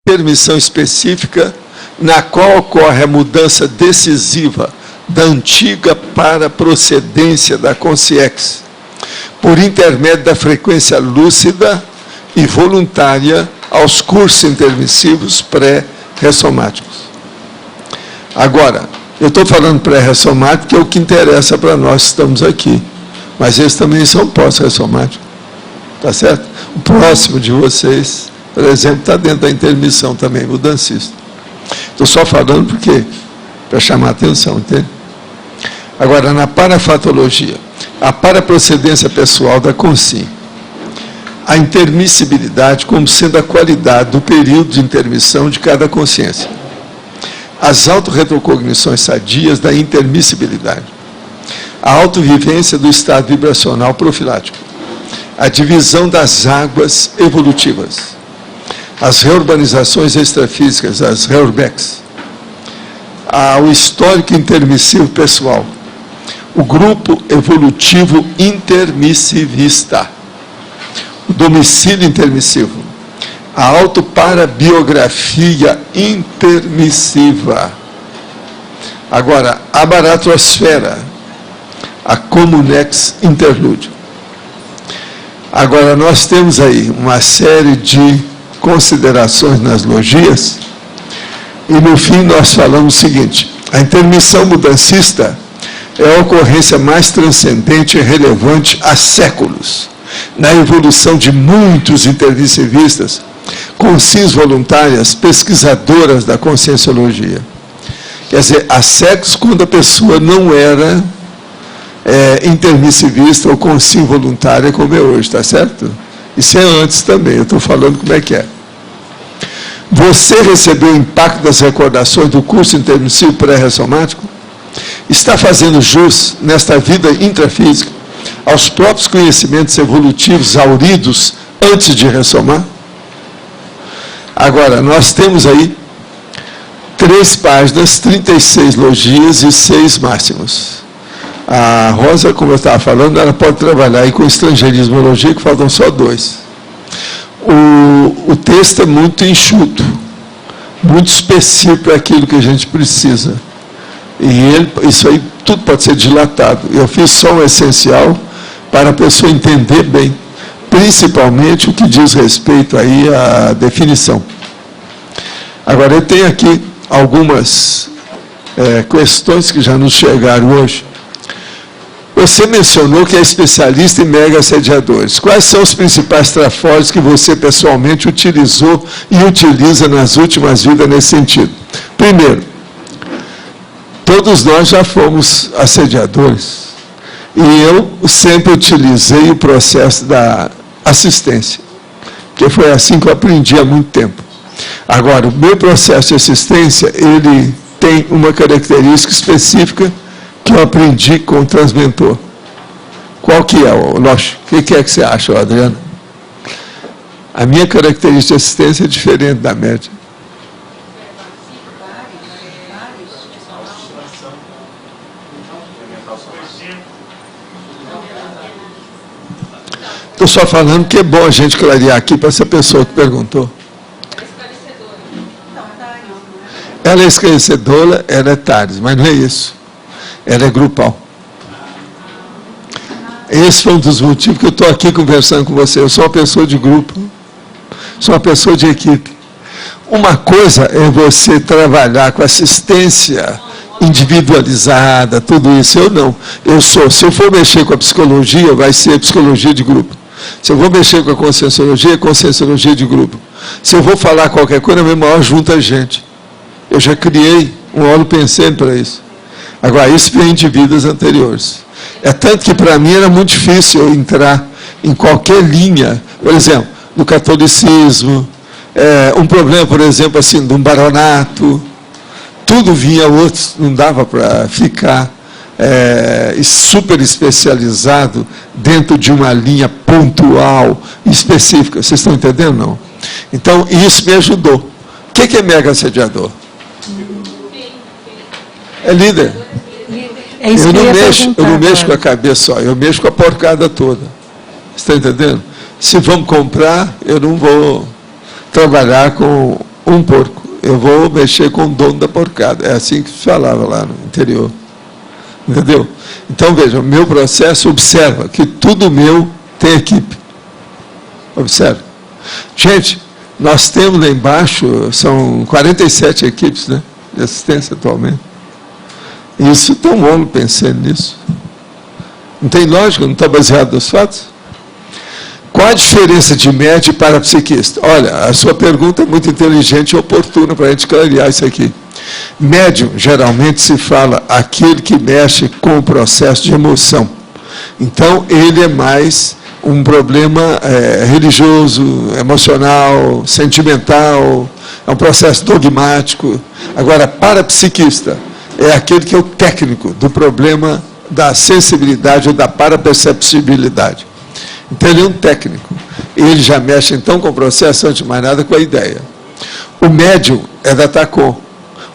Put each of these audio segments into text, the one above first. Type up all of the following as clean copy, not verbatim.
permissão específica na qual ocorre a mudança decisiva da antiga para a procedência da consciência, por intermédio da frequência lúcida e voluntária aos cursos intermissivos pré-ressomáticos. Agora, eu estou falando pré-ressomático, que é o que interessa para nós que estamos aqui, mas eles também são pós-ressomáticos, tá certo? O próximo de vocês, por exemplo, está dentro da intermissão também, mudancista. Estou só falando porque, para chamar a atenção, entende? Agora, na parafatologia, a paraprocedência pessoal da consciência, a intermissibilidade como sendo a qualidade do período de intermissão de cada consciência, as autorretrocognições sadias da intermissibilidade, a autovivência do estado vibracional profilático, a divisão das águas evolutivas, as reurbanizações extrafísicas, as reurbex, o histórico intermissivo pessoal, o grupo evolutivo intermissivista, o domicílio intermissivo, a autoparabiografia intermissiva. Agora, a baratrosfera, a comunex interlúdio. Agora, nós temos aí uma série de considerações nas logias, e no fim nós falamos o seguinte: a intermissão mudancista é a ocorrência mais transcendente e relevante há séculos, na evolução de muitos intermissivistas, consciências voluntárias, pesquisadoras da conscienciologia. Quer dizer, há séculos quando a pessoa não era intermissivista ou consciência voluntária como é hoje, está certo? Isso é antes também, eu estou falando como é que é. Você recebeu o impacto das recordações do curso intermissivo pré-ressomático? Está fazendo jus, nesta vida intrafísica, aos próprios conhecimentos evolutivos auridos antes de ressomar? Agora, nós temos aí 3 páginas, 36 logias e 6 máximos. A Rosa, como eu estava falando, ela pode trabalhar aí com estrangeirismo e logia, que faltam só 2. O texto é muito enxuto, muito específico para aquilo que a gente precisa. E isso aí tudo pode ser dilatado. Eu fiz só um essencial para a pessoa entender bem, principalmente o que diz respeito aí à definição. Agora, eu tenho aqui algumas questões que já nos chegaram hoje. Você mencionou que é especialista em mega assediadores. Quais são os principais trafores que você pessoalmente utilizou e utiliza nas últimas vidas nesse sentido? Primeiro, todos nós já fomos assediadores. E eu sempre utilizei o processo da assistência, porque foi assim que eu aprendi há muito tempo. Agora, o meu processo de assistência, ele tem uma característica específica que eu aprendi com o transmentor. Qual que é, Loche? O que é que você acha, Adriana? A minha característica de assistência é diferente da média. Estou só falando que é bom a gente clarear aqui para essa pessoa que perguntou. Ela é esclarecedora, ela é TARES, mas não é isso. Ela é grupal. Esse foi um dos motivos que eu estou aqui conversando com você. Eu sou uma pessoa de grupo, sou uma pessoa de equipe. Uma coisa é você trabalhar com assistência individualizada, tudo isso. Eu não. Se eu for mexer com a psicologia, vai ser psicologia de grupo. Se eu vou mexer com a conscienciologia, é conscienciologia de grupo. Se eu vou falar qualquer coisa, meu maior junta a gente. Eu já criei um óleo pensando para isso. Agora, isso vem de vidas anteriores. É tanto que, para mim, era muito difícil eu entrar em qualquer linha. Por exemplo, no catolicismo, um problema, por exemplo, assim, de um baronato, tudo vinha outros, não dava para ficar super especializado dentro de uma linha pontual, específica. Vocês estão entendendo, não? Então, isso me ajudou. O que é mega assediador? É líder. Eu não mexo com a cabeça só, eu mexo com a porcada toda. Você está entendendo? Se vamos comprar, eu não vou trabalhar com um porco. Eu vou mexer com o dono da porcada. É assim que se falava lá no interior. Entendeu? Então, veja, o meu processo observa que tudo meu tem equipe. Observa. Gente, nós temos lá embaixo, são 47 equipes, né, de assistência atualmente. Isso tão bom pensando nisso. Não tem lógica, não está baseado nos fatos? Qual a diferença de médium e parapsiquista? Olha, a sua pergunta é muito inteligente e oportuna para a gente clarear isso aqui. Médium, geralmente se fala aquele que mexe com o processo de emoção. Então, ele é mais um problema religioso, emocional, sentimental, é um processo dogmático. Agora, parapsiquista é aquele que é o técnico do problema da sensibilidade ou da paraperceptibilidade. Então, ele é um técnico. Ele já mexe, então, com o processo, antes de mais nada, com a ideia. O médium é da TACOM.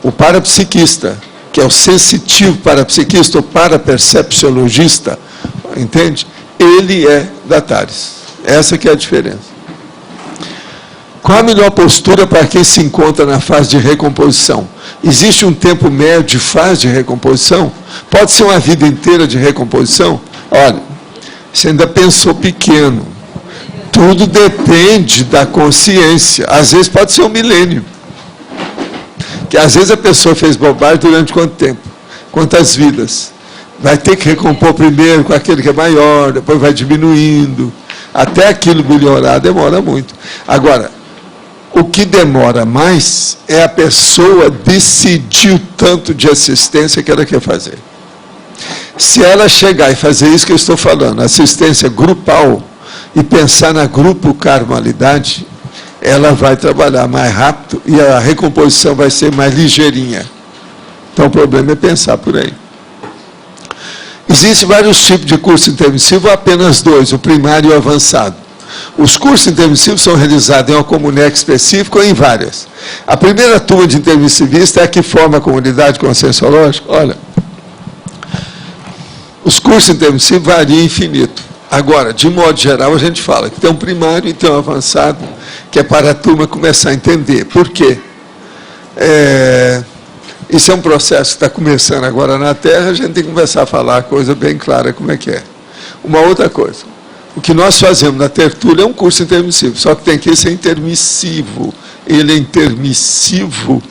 O parapsiquista, que é o sensitivo parapsiquista ou parapercepciologista, entende? Ele é da TARES. Essa que é a diferença. Qual a melhor postura para quem se encontra na fase de recomposição? Existe um tempo médio de fase de recomposição? Pode ser uma vida inteira de recomposição? Olha, você ainda pensou pequeno. Tudo depende da consciência. Às vezes pode ser um milênio. Que às vezes a pessoa fez bobagem durante quanto tempo? Quantas vidas? Vai ter que recompor primeiro com aquele que é maior, depois vai diminuindo. Até aquilo melhorar demora muito. Agora, o que demora mais é a pessoa decidir o tanto de assistência que ela quer fazer. Se ela chegar e fazer isso que eu estou falando, assistência grupal, e pensar na grupo-karmalidade, ela vai trabalhar mais rápido e a recomposição vai ser mais ligeirinha. Então, o problema é pensar por aí. Existem vários tipos de curso intermissivo, apenas dois, o primário e o avançado. Os cursos intermissivos são realizados em uma comunidade específica ou em várias. A primeira turma de intermissivista é a que forma a comunidade conscienciológica. Olha, os cursos intermissivos variam infinito. Agora, de modo geral, a gente fala que tem um primário e tem um avançado, que é para a turma começar a entender. Por quê? Isso é um processo que está começando agora na Terra, a gente tem que começar a falar a coisa bem clara como é que é. Uma outra coisa, o que nós fazemos na tertúlia é um curso intermissivo, só que tem que ser intermissivo. Ele é intermissivo,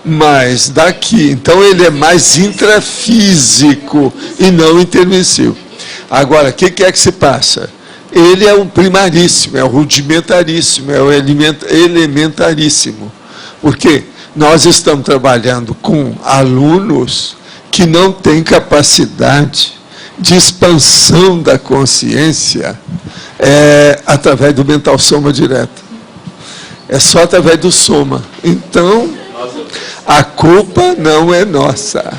mas daqui. Então, ele é mais intrafísico e não intermissivo. Agora, o que é que se passa? Ele é o primaríssimo, é o rudimentaríssimo, é o elementaríssimo. Por quê? Nós estamos trabalhando com alunos que não têm capacidade de expansão da consciência através do mental soma direto. É só através do soma. Então, a culpa não é nossa.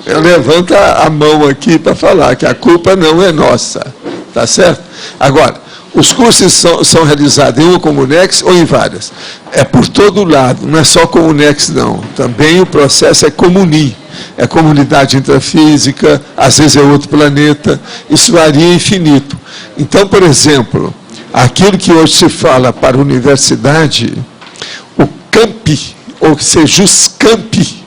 Eu levanto a mão aqui para falar que a culpa não é nossa. Tá certo? Agora, os cursos são realizados em uma Comunex ou em várias? É por todo lado, não é só Comunex, não. Também o processo é Comuni. É comunidade intrafísica, às vezes é outro planeta. Isso varia infinito. Então, por exemplo, aquilo que hoje se fala para a universidade, o campi, ou seja, os campi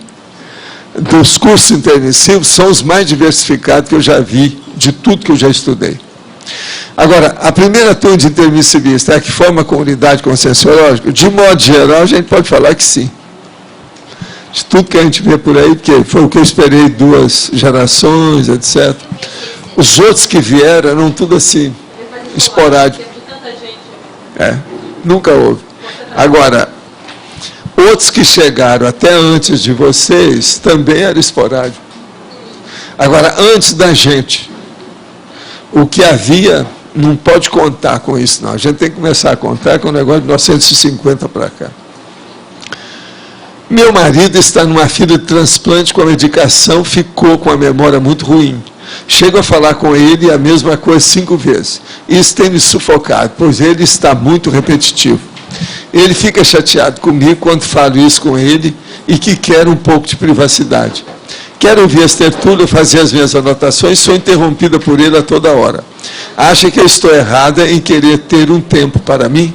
dos cursos intermissivos são os mais diversificados que eu já vi, de tudo que eu já estudei. Agora, a primeira turma de intermissivista é a que forma a comunidade conscienciológica? De modo geral, a gente pode falar que sim. De tudo que a gente vê por aí, porque foi o que eu esperei 2 gerações, etc. Os outros que vieram eram tudo assim, esporádico. Nunca houve. Agora, outros que chegaram até antes de vocês também eram esporádicos. Agora, antes da gente, o que havia, não pode contar com isso, não. A gente tem que começar a contar com o negócio de 1950 para cá. Meu marido está numa fila de transplante com a medicação, ficou com a memória muito ruim. Chego a falar com ele a mesma coisa 5 vezes. Isso tem me sufocado, pois ele está muito repetitivo. Ele fica chateado comigo quando falo isso com ele e que quer um pouco de privacidade. Quero ouvir as tertúlias, fazer as minhas anotações, sou interrompida por ele a toda hora. Acha que eu estou errada em querer ter um tempo para mim?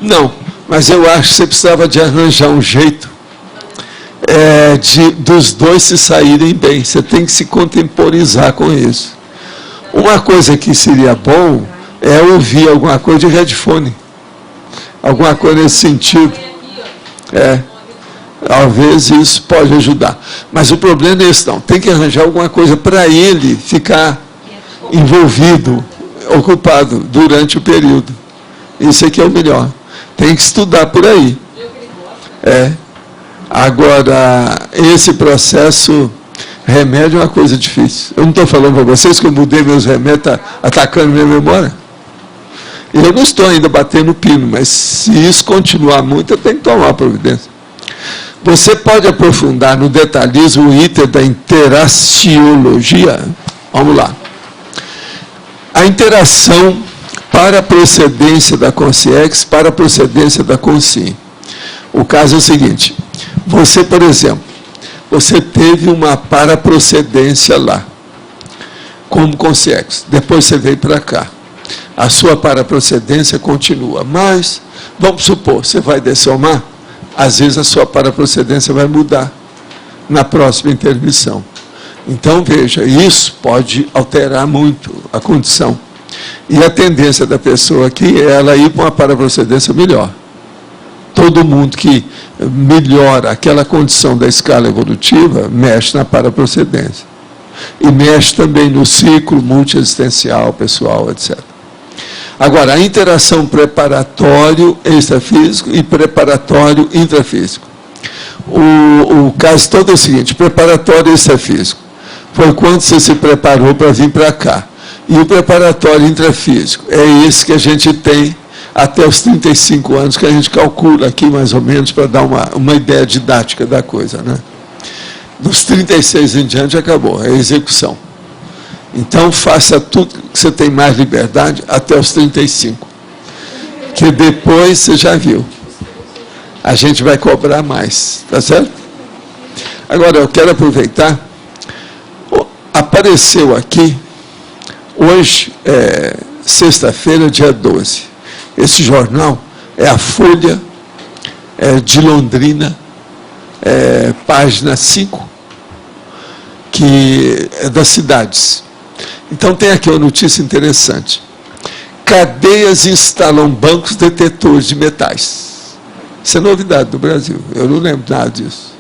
Não. Mas eu acho que você precisava de arranjar um jeito dos dois se saírem bem. Você tem que se contemporizar com isso. Uma coisa que seria bom é ouvir alguma coisa de headphone. Alguma coisa nesse sentido. Talvez isso pode ajudar. Mas o problema é esse, não. Tem que arranjar alguma coisa para ele ficar envolvido, ocupado durante o período. Isso aqui é o melhor. Tem que estudar por aí. Agora, esse processo, remédio é uma coisa difícil. Eu não estou falando para vocês que eu mudei meus remédios, está atacando minha memória. Eu não estou ainda batendo pino, mas se isso continuar muito, eu tenho que tomar providência. Você pode aprofundar no detalhismo o item da interaciologia? Vamos lá. A interação para a procedência da consciência, para a procedência da consciência. O caso é o seguinte, você, por exemplo, você teve uma paraprocedência lá, como consciência, depois você veio para cá. A sua paraprocedência continua, mas, vamos supor, você vai dessomar, às vezes a sua paraprocedência vai mudar na próxima intermissão. Então, veja, isso pode alterar muito a condição. E a tendência da pessoa aqui é ela ir para uma paraprocedência melhor. Todo mundo que melhora aquela condição da escala evolutiva, mexe na paraprocedência. E mexe também no ciclo multiexistencial, pessoal, etc. Agora, a interação preparatório extrafísico e preparatório intrafísico. O caso todo é o seguinte, preparatório extrafísico foi quando você se preparou para vir para cá. E o preparatório intrafísico é esse que a gente tem até os 35 anos, que a gente calcula aqui mais ou menos para dar uma ideia didática da coisa, né? Dos 36 em diante acabou, é a execução. Então, faça tudo que você tem mais liberdade até os 35. Que depois você já viu. A gente vai cobrar mais, tá certo? Agora, eu quero aproveitar. Apareceu aqui, hoje, sexta-feira, dia 12. Esse jornal é a Folha de Londrina, página 5, que é das cidades. Então, tem aqui uma notícia interessante. Cadeias instalam bancos detetores de metais. Isso é novidade do Brasil. Eu não lembro nada disso.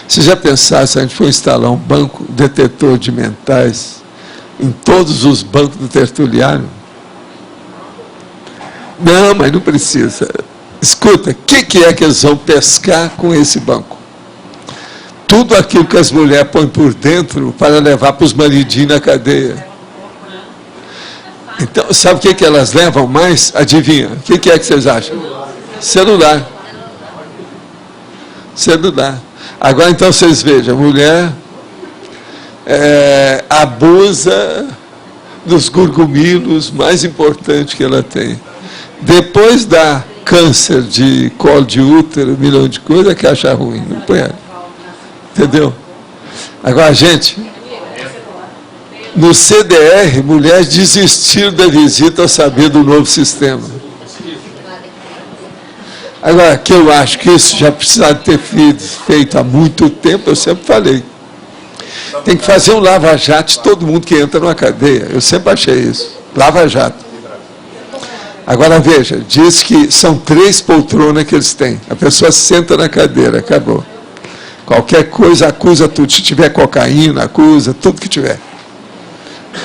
Você já pensaram se a gente for instalar um banco detetor de metais em todos os bancos do Tertuliano? Não, mas não precisa. Escuta, o que é que eles vão pescar com esse banco? Tudo aquilo que as mulheres põem por dentro para levar para os maridinhos na cadeia. Então, sabe o que elas levam mais? Adivinha? O que é que vocês acham? Celular. Celular. Agora, então, vocês vejam, a mulher abusa dos gurgumilos mais importantes que ela tem. Depois dá câncer de colo de útero, um milhão de coisas, que acha ruim. Não põe. Entendeu? Agora, gente, no CDR, mulheres desistiram da visita ao saber do novo sistema. Agora, que eu acho que isso já precisava ter feito há muito tempo, eu sempre falei. Tem que fazer um lava-jato de todo mundo que entra numa cadeia. Eu sempre achei isso. Lava-jato. Agora, veja, diz que são 3 poltronas que eles têm. A pessoa senta na cadeira, acabou. Qualquer coisa, acusa tudo. Se tiver cocaína, acusa, tudo que tiver.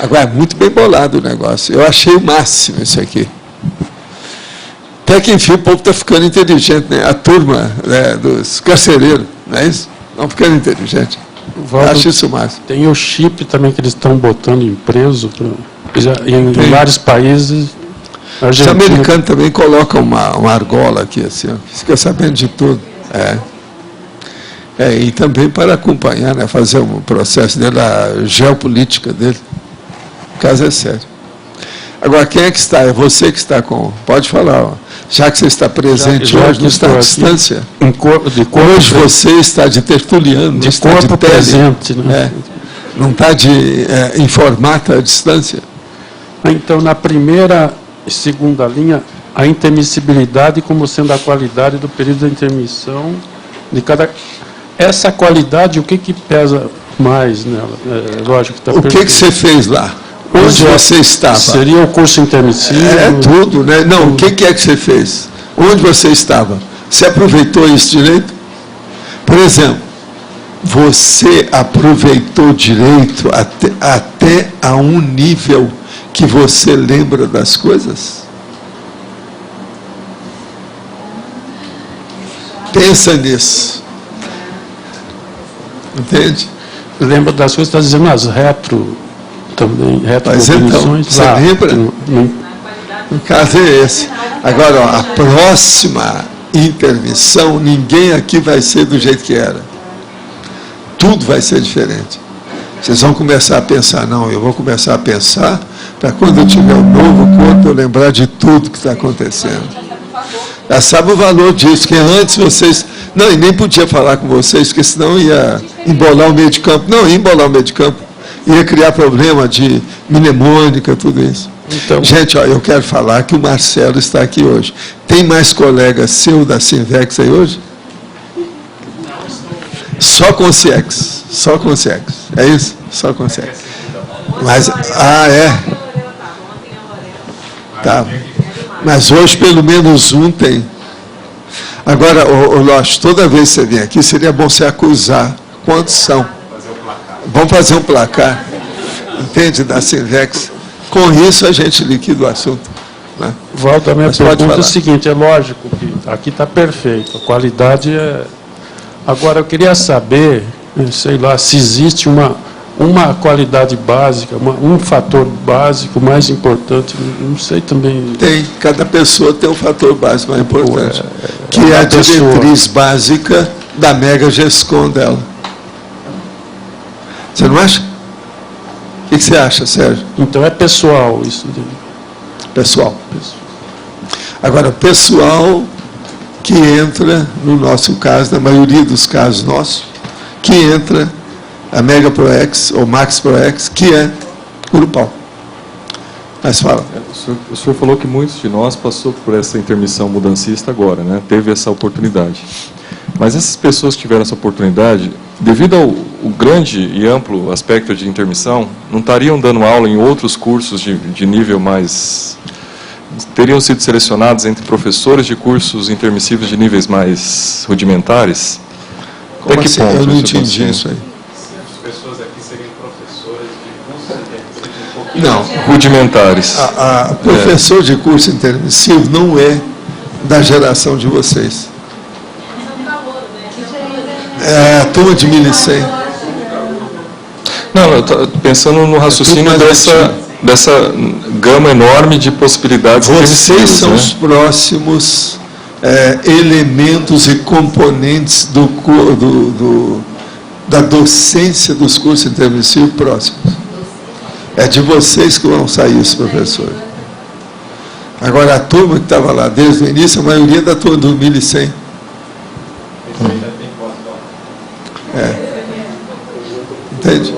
Agora, é muito bem bolado o negócio. Eu achei o máximo isso aqui. Até que, enfim, o povo está ficando inteligente, né? A turma, né, dos carcereiros, não é isso? Estão ficando inteligentes. Eu acho isso o máximo. Tem o chip também que eles estão botando em preso. Em vários países. Os americanos também colocam uma argola aqui, assim, ó, fica sabendo de tudo. E também para acompanhar, né, fazer um processo dele, a geopolítica dele. O caso é sério. Agora, quem é que está? É você que está com... Pode falar, ó. Já que você está presente hoje, não está à distância. Hoje você está de tertuliano, de corpo presente. Né? Não está em formato à distância. Então, na primeira e segunda linha, a intermissibilidade como sendo a qualidade do período da intermissão de cada... Essa qualidade, o que pesa mais nela? Lógico que está O que você fez lá? Onde você estava? Seria o curso intermissivo? Tudo, né? Não, tudo. O que é que você fez? Onde você estava? Você aproveitou isso direito? Por exemplo, você aproveitou direito até a um nível que você lembra das coisas? Pensa nisso. Entende? Lembra das coisas, está dizendo as retro também, mas então, você lembra? O caso é esse. Agora, ó, a próxima intermissão, ninguém aqui vai ser do jeito que era. Tudo vai ser diferente. Vocês vão começar a pensar, não, eu vou começar a pensar para quando eu tiver um novo corpo, eu lembrar de tudo que está acontecendo. Já sabe o valor disso, que antes vocês... Não, e nem podia falar com vocês, porque senão ia embolar o meio de campo. Não, ia embolar o meio de campo. Ia criar problema de mnemônica, tudo isso. Então, gente, ó, eu quero falar que o Marcelo está aqui hoje. Tem mais colega seu da Sinvex aí hoje? Só com o CIEX. Só com o CIEX. É isso? Só com o CIEX. Mas, Tá. Mas hoje, pelo menos um tem. Agora, Lócio, toda vez que você vem aqui, seria bom você acusar quantos são. Vamos fazer um placar, entende, da Sinvex. Com isso, a gente liquida o assunto. Né? Walter, a minha pergunta é o seguinte, é lógico que aqui está perfeito, a qualidade é... Agora, eu queria saber, sei lá, se existe uma qualidade básica, um fator básico mais importante, não sei também... Tem, cada pessoa tem um fator básico mais importante, que é a diretriz básica da Mega Gescom dela. Você não acha? O que você acha, Sérgio? Então é pessoal isso. Pessoal. Agora, pessoal que entra, no nosso caso, na maioria dos casos nossos, que entra a Mega ProEx ou Max ProEx, que é grupal. Mas fala. O senhor falou que muitos de nós passou por essa intermissão mudancista agora, né? Teve essa oportunidade. Mas essas pessoas que tiveram essa oportunidade, devido ao grande e amplo aspecto de intermissão, não estariam dando aula em outros cursos de nível mais... Teriam sido selecionados entre professores de cursos intermissivos de níveis mais rudimentares? Como até que ponto? Eu não entendi isso aí. As pessoas aqui seriam professores de cursos intermissivos? Não, rudimentares. Professor de curso intermissivo não é da geração de vocês. É a turma de 1100. Não, eu estou pensando no raciocínio dessa gama enorme de possibilidades. Vocês são os próximos elementos e componentes da docência dos cursos intermissivos próximos. É de vocês que vão sair os professores. Agora, a turma que estava lá desde o início, a maioria da turma do 1100. Entende?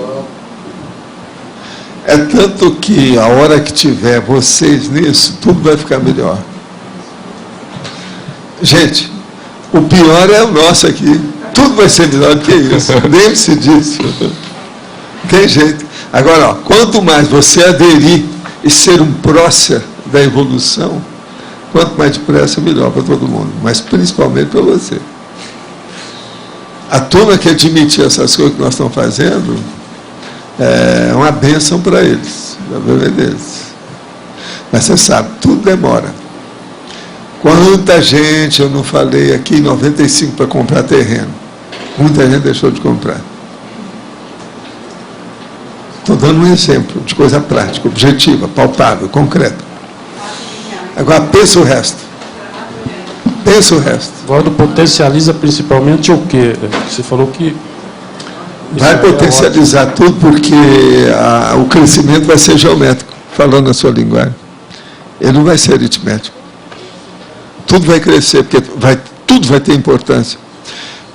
É tanto que a hora que tiver vocês nisso, tudo vai ficar melhor. Gente, o pior é o nosso aqui. Tudo vai ser melhor do que isso. Lembre-se disso. Tem jeito. Agora, ó, quanto mais você aderir e ser um prócer da evolução, quanto mais depressa, melhor para todo mundo. Mas principalmente para você. A turma que admitir essas coisas que nós estamos fazendo é uma bênção para eles, para viver deles. Mas você sabe, tudo demora. Quanta gente eu não falei aqui em 95 para comprar terreno? Muita gente deixou de comprar. Estou dando um exemplo de coisa prática, objetiva, palpável, concreta. Agora, pensa o resto. Pensa o resto. Valdo potencializa principalmente o quê? Você falou que... Vai potencializar tudo porque o crescimento vai ser geométrico, falando a sua linguagem. Ele não vai ser aritmético. Tudo vai crescer, porque tudo vai ter importância.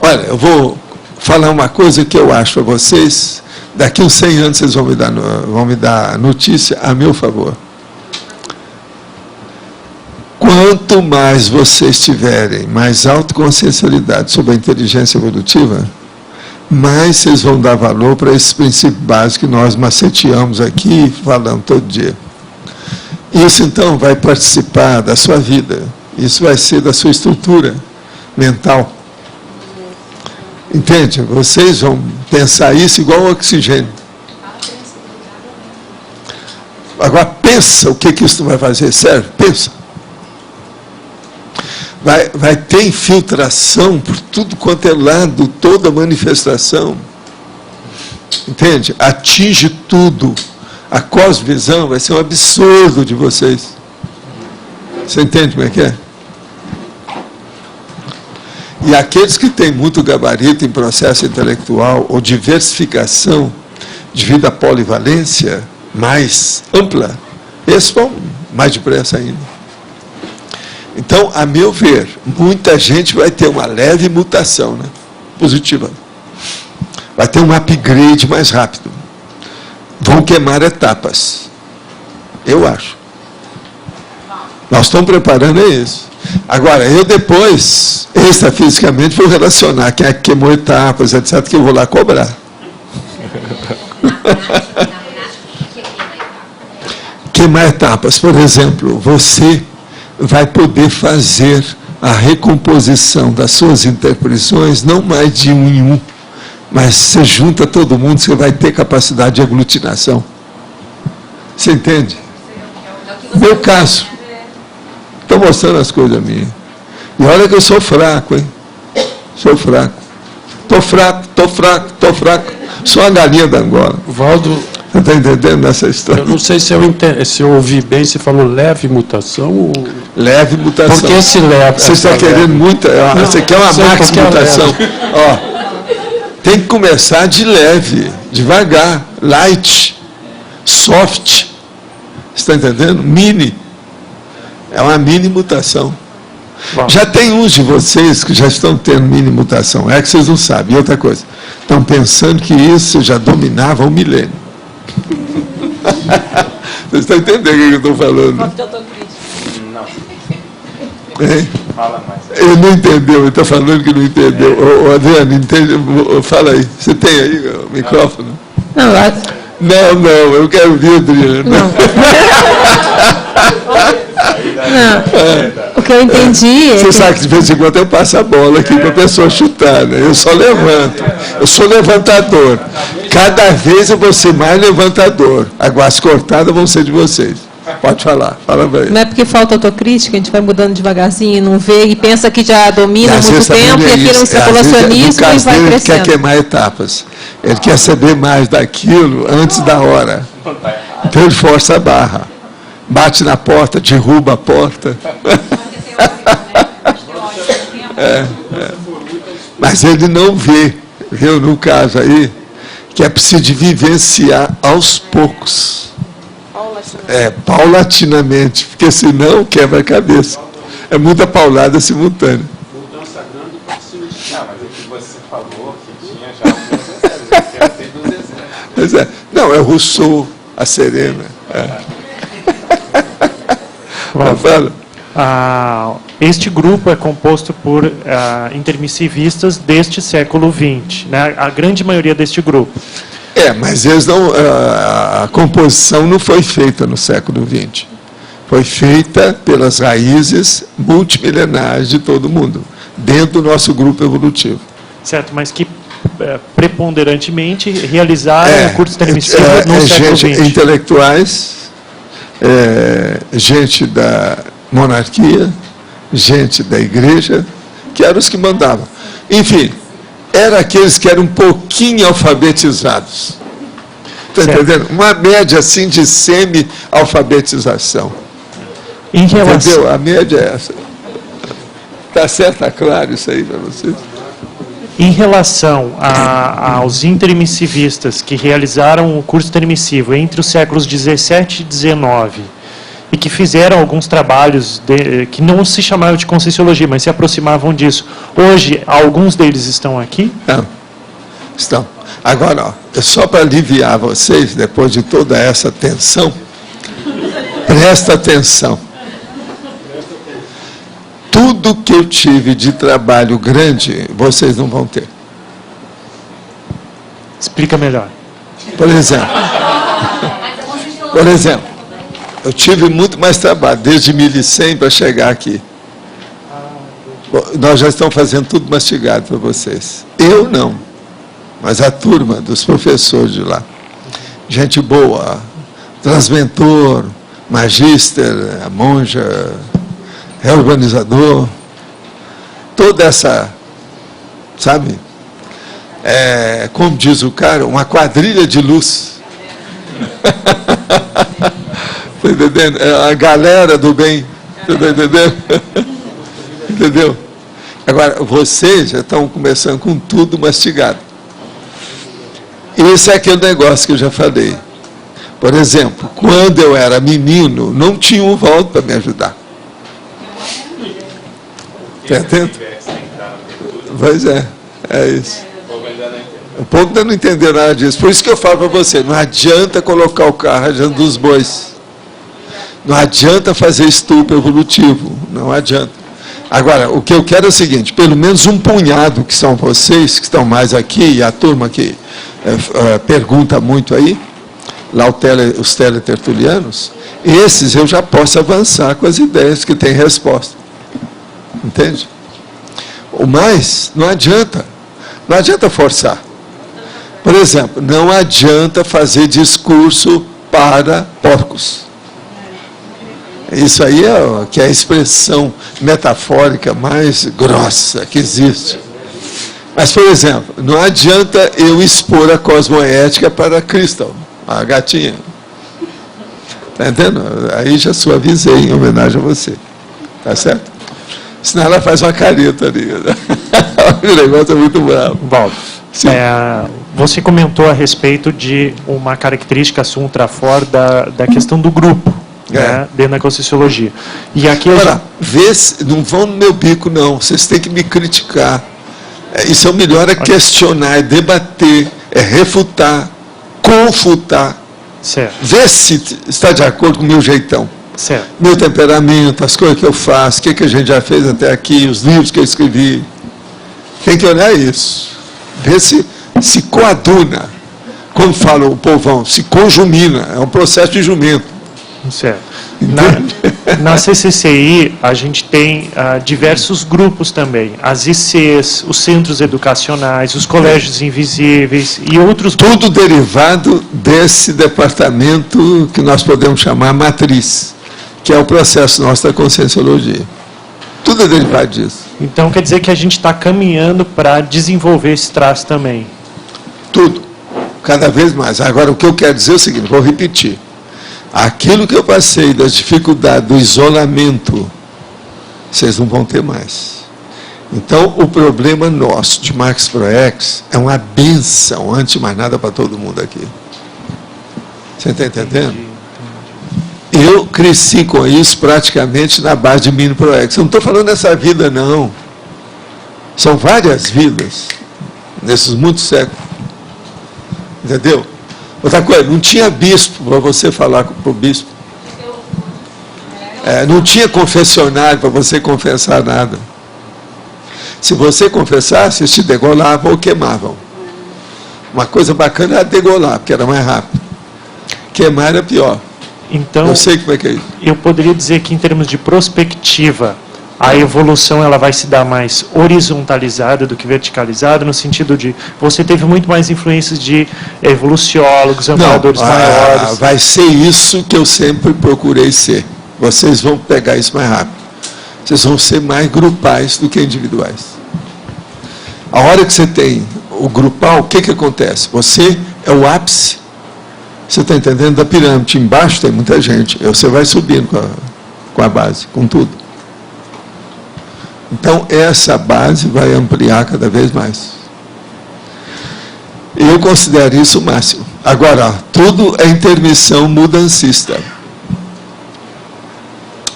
Olha, eu vou falar uma coisa que eu acho a vocês, daqui uns 100 anos vocês vão me dar notícia a meu favor. Quando quanto mais vocês tiverem mais autoconsciencialidade sobre a inteligência evolutiva, mais vocês vão dar valor para esses princípios básicos que nós maceteamos aqui e falamos todo dia. Isso, então, vai participar da sua vida. Isso vai ser da sua estrutura mental. Entende? Vocês vão pensar isso igual ao oxigênio. Agora, pensa o que isso vai fazer, sério? Pensa. Vai ter infiltração por tudo quanto é lado, toda manifestação. Entende? Atinge tudo. A cosmovisão vai ser um absurdo de vocês. Você entende como é que é? E aqueles que têm muito gabarito em processo intelectual ou diversificação devido à polivalência mais ampla, esses vão mais depressa ainda. Então, a meu ver, muita gente vai ter uma leve mutação, né? Positiva. Vai ter um upgrade mais rápido. Vão queimar etapas. Eu acho. Nós estamos preparando isso. Agora, eu depois, extrafisicamente, vou relacionar quem é que queimou etapas, etc., que eu vou lá cobrar. Queimar etapas, por exemplo, você vai poder fazer a recomposição das suas interpretações, não mais de um em um, mas você junta todo mundo, você vai ter capacidade de aglutinação. Você entende? Meu caso. Estou mostrando as coisas minhas. E olha que eu sou fraco, hein? Sou fraco. Estou fraco. Sou a galinha da Angola. Valdo, você está entendendo nessa história? Eu não sei se eu ouvi bem, você falou leve mutação ou... Leve mutação. Porque esse leve... Você está querendo muita... Você quer uma max mutação. Tem que começar de leve, devagar, light, soft. Você está entendendo? Mini. É uma mini mutação. Bom. Já tem uns de vocês que já estão tendo mini mutação. É que vocês não sabem. E outra coisa, estão pensando que isso já dominava o milênio. Vocês estão entendendo o que eu estou falando? Não. Hein? Fala mais. Ele não entendeu, ele está falando que não entendeu. Ô, Adriano, entende? Fala aí. Você tem aí o microfone? Não, eu quero ouvir, Adriano. Não. O que eu entendi é Você sabe que de vez em quando eu passo a bola aqui para a pessoa chutar, né? Eu só levanto. Eu sou levantador. Cada vez eu vou ser mais levantador. Agora as cortadas vão ser de vocês. Pode falar, fala bem. Não é porque falta autocrítica, a gente vai mudando devagarzinho e não vê, e pensa que já domina há muito tempo, e aquilo é um especulacionismo e vai crescendo. Ele quer queimar etapas. Ele quer saber mais daquilo antes da hora. Então ele força a barra. Bate na porta, derruba a porta. Mas ele não vê, viu, no caso aí, que é preciso vivenciar aos poucos. Paulatinamente, porque senão quebra a cabeça. É muita paulada simultânea. Mudança grande pode se iniciar, mas o que você falou que tinha já tem dos exemplos. Não, é Rousseau, a Serena. Este grupo é composto por intermissivistas deste século XX, né? A grande maioria deste grupo. Mas eles não, a composição não foi feita no século XX. Foi feita pelas raízes multimilenares de todo mundo, dentro do nosso grupo evolutivo. Certo, mas que preponderantemente realizaram o curso intermissivo no século XX. Gente intelectuais, gente da monarquia, gente da igreja, que eram os que mandavam. Enfim, eram aqueles que eram um pouquinho alfabetizados. Está entendendo? Uma média assim de semi-alfabetização. Entendeu? A média é essa. Está certo? Está claro isso aí para vocês? Em relação aos intermissivistas que realizaram o curso intermissivo entre os séculos 17 e 19 e que fizeram alguns trabalhos que não se chamavam de Conscienciologia, mas se aproximavam disso. Hoje, alguns deles estão aqui? Não, estão. Agora, só para aliviar vocês, depois de toda essa tensão, presta atenção. Tudo que eu tive de trabalho grande, vocês não vão ter. Explica melhor. Por exemplo, eu tive muito mais trabalho, desde 1100 para chegar aqui. Nós já estamos fazendo tudo mastigado para vocês. Eu não, mas a turma dos professores de lá. Gente boa, transmentor, magíster, a monja, reurbanizador, toda essa, sabe, como diz o cara, uma quadrilha de luz. Está entendendo? A galera do bem, está entendendo? Entendeu? Agora, vocês já estão começando com tudo mastigado. Esse é aquele negócio que eu já falei. Por exemplo, quando eu era menino, não tinha um volta para me ajudar. Está entendendo? Pois é isso. O povo ainda não entendeu nada disso. Por isso que eu falo para você, não adianta colocar o carro adiante dos bois. Não adianta fazer estupro evolutivo. Não adianta. Agora, o que eu quero é o seguinte, pelo menos um punhado que são vocês, que estão mais aqui, e a turma que pergunta muito aí, lá os teletertulianos, esses eu já posso avançar com as ideias que têm resposta. Entende? O mais, não adianta forçar. Por exemplo, não adianta fazer discurso para porcos. Isso aí que é a expressão metafórica mais grossa que existe. Mas, por exemplo, não adianta eu expor a cosmoética para a Crystal, a gatinha. Está entendendo? Aí já suavizei em homenagem a você. Tá certo? Senão ela faz uma careta ali. O negócio é muito bravo. Valdo, você comentou a respeito de uma característica ultra-fora da questão do grupo. Né, dentro da Conscienciologia. E aqui agora, não vão no meu bico, não. Vocês têm que me criticar. Isso é o melhor, é questionar, é debater, é refutar, confutar. Certo. Ver se está de acordo com o meu jeitão. Certo. Meu temperamento, as coisas que eu faço, o que a gente já fez até aqui, os livros que eu escrevi. Tem que olhar isso. Ver se coaduna. Como fala o povão, se conjumina. É um processo de jumento. Certo. Na CCCI, a gente tem diversos grupos também. As ICs, os centros educacionais, os colégios invisíveis e outros... Tudo derivado desse departamento que nós podemos chamar matriz, que é o processo nosso da Conscienciologia. Tudo é derivado disso. Então, quer dizer que a gente está caminhando para desenvolver esse traço também. Tudo. Cada vez mais. Agora, o que eu quero dizer é o seguinte, vou repetir. Aquilo que eu passei das dificuldades, do isolamento, vocês não vão ter mais. Então, o problema nosso de Max ProEx é uma benção, antes de mais nada, para todo mundo aqui. Você está entendendo? Eu cresci com isso praticamente na base de Mini ProEx. Eu não estou falando dessa vida, não. São várias vidas, nesses muitos séculos. Entendeu? Outra coisa, não tinha bispo para você falar para o bispo. Não tinha confessionário para você confessar nada. Se você confessasse, eles te degolavam ou queimavam. Uma coisa bacana era degolar, porque era mais rápido. Queimar era pior. Então, eu sei como é que é isso. Eu poderia dizer que, em termos de prospectiva, a evolução ela vai se dar mais horizontalizada do que verticalizada, no sentido de você teve muito mais influências de evoluciólogos, amparadores maiores. Vai ser isso que eu sempre procurei ser. Vocês vão pegar isso mais rápido. Vocês vão ser mais grupais do que individuais. A hora que você tem o grupal, o que acontece? Você é o ápice, você está entendendo, da pirâmide. Embaixo tem muita gente. Você vai subindo com a base, com tudo. Então, essa base vai ampliar cada vez mais. Eu considero isso o máximo. Agora, tudo é intermissão mudancista.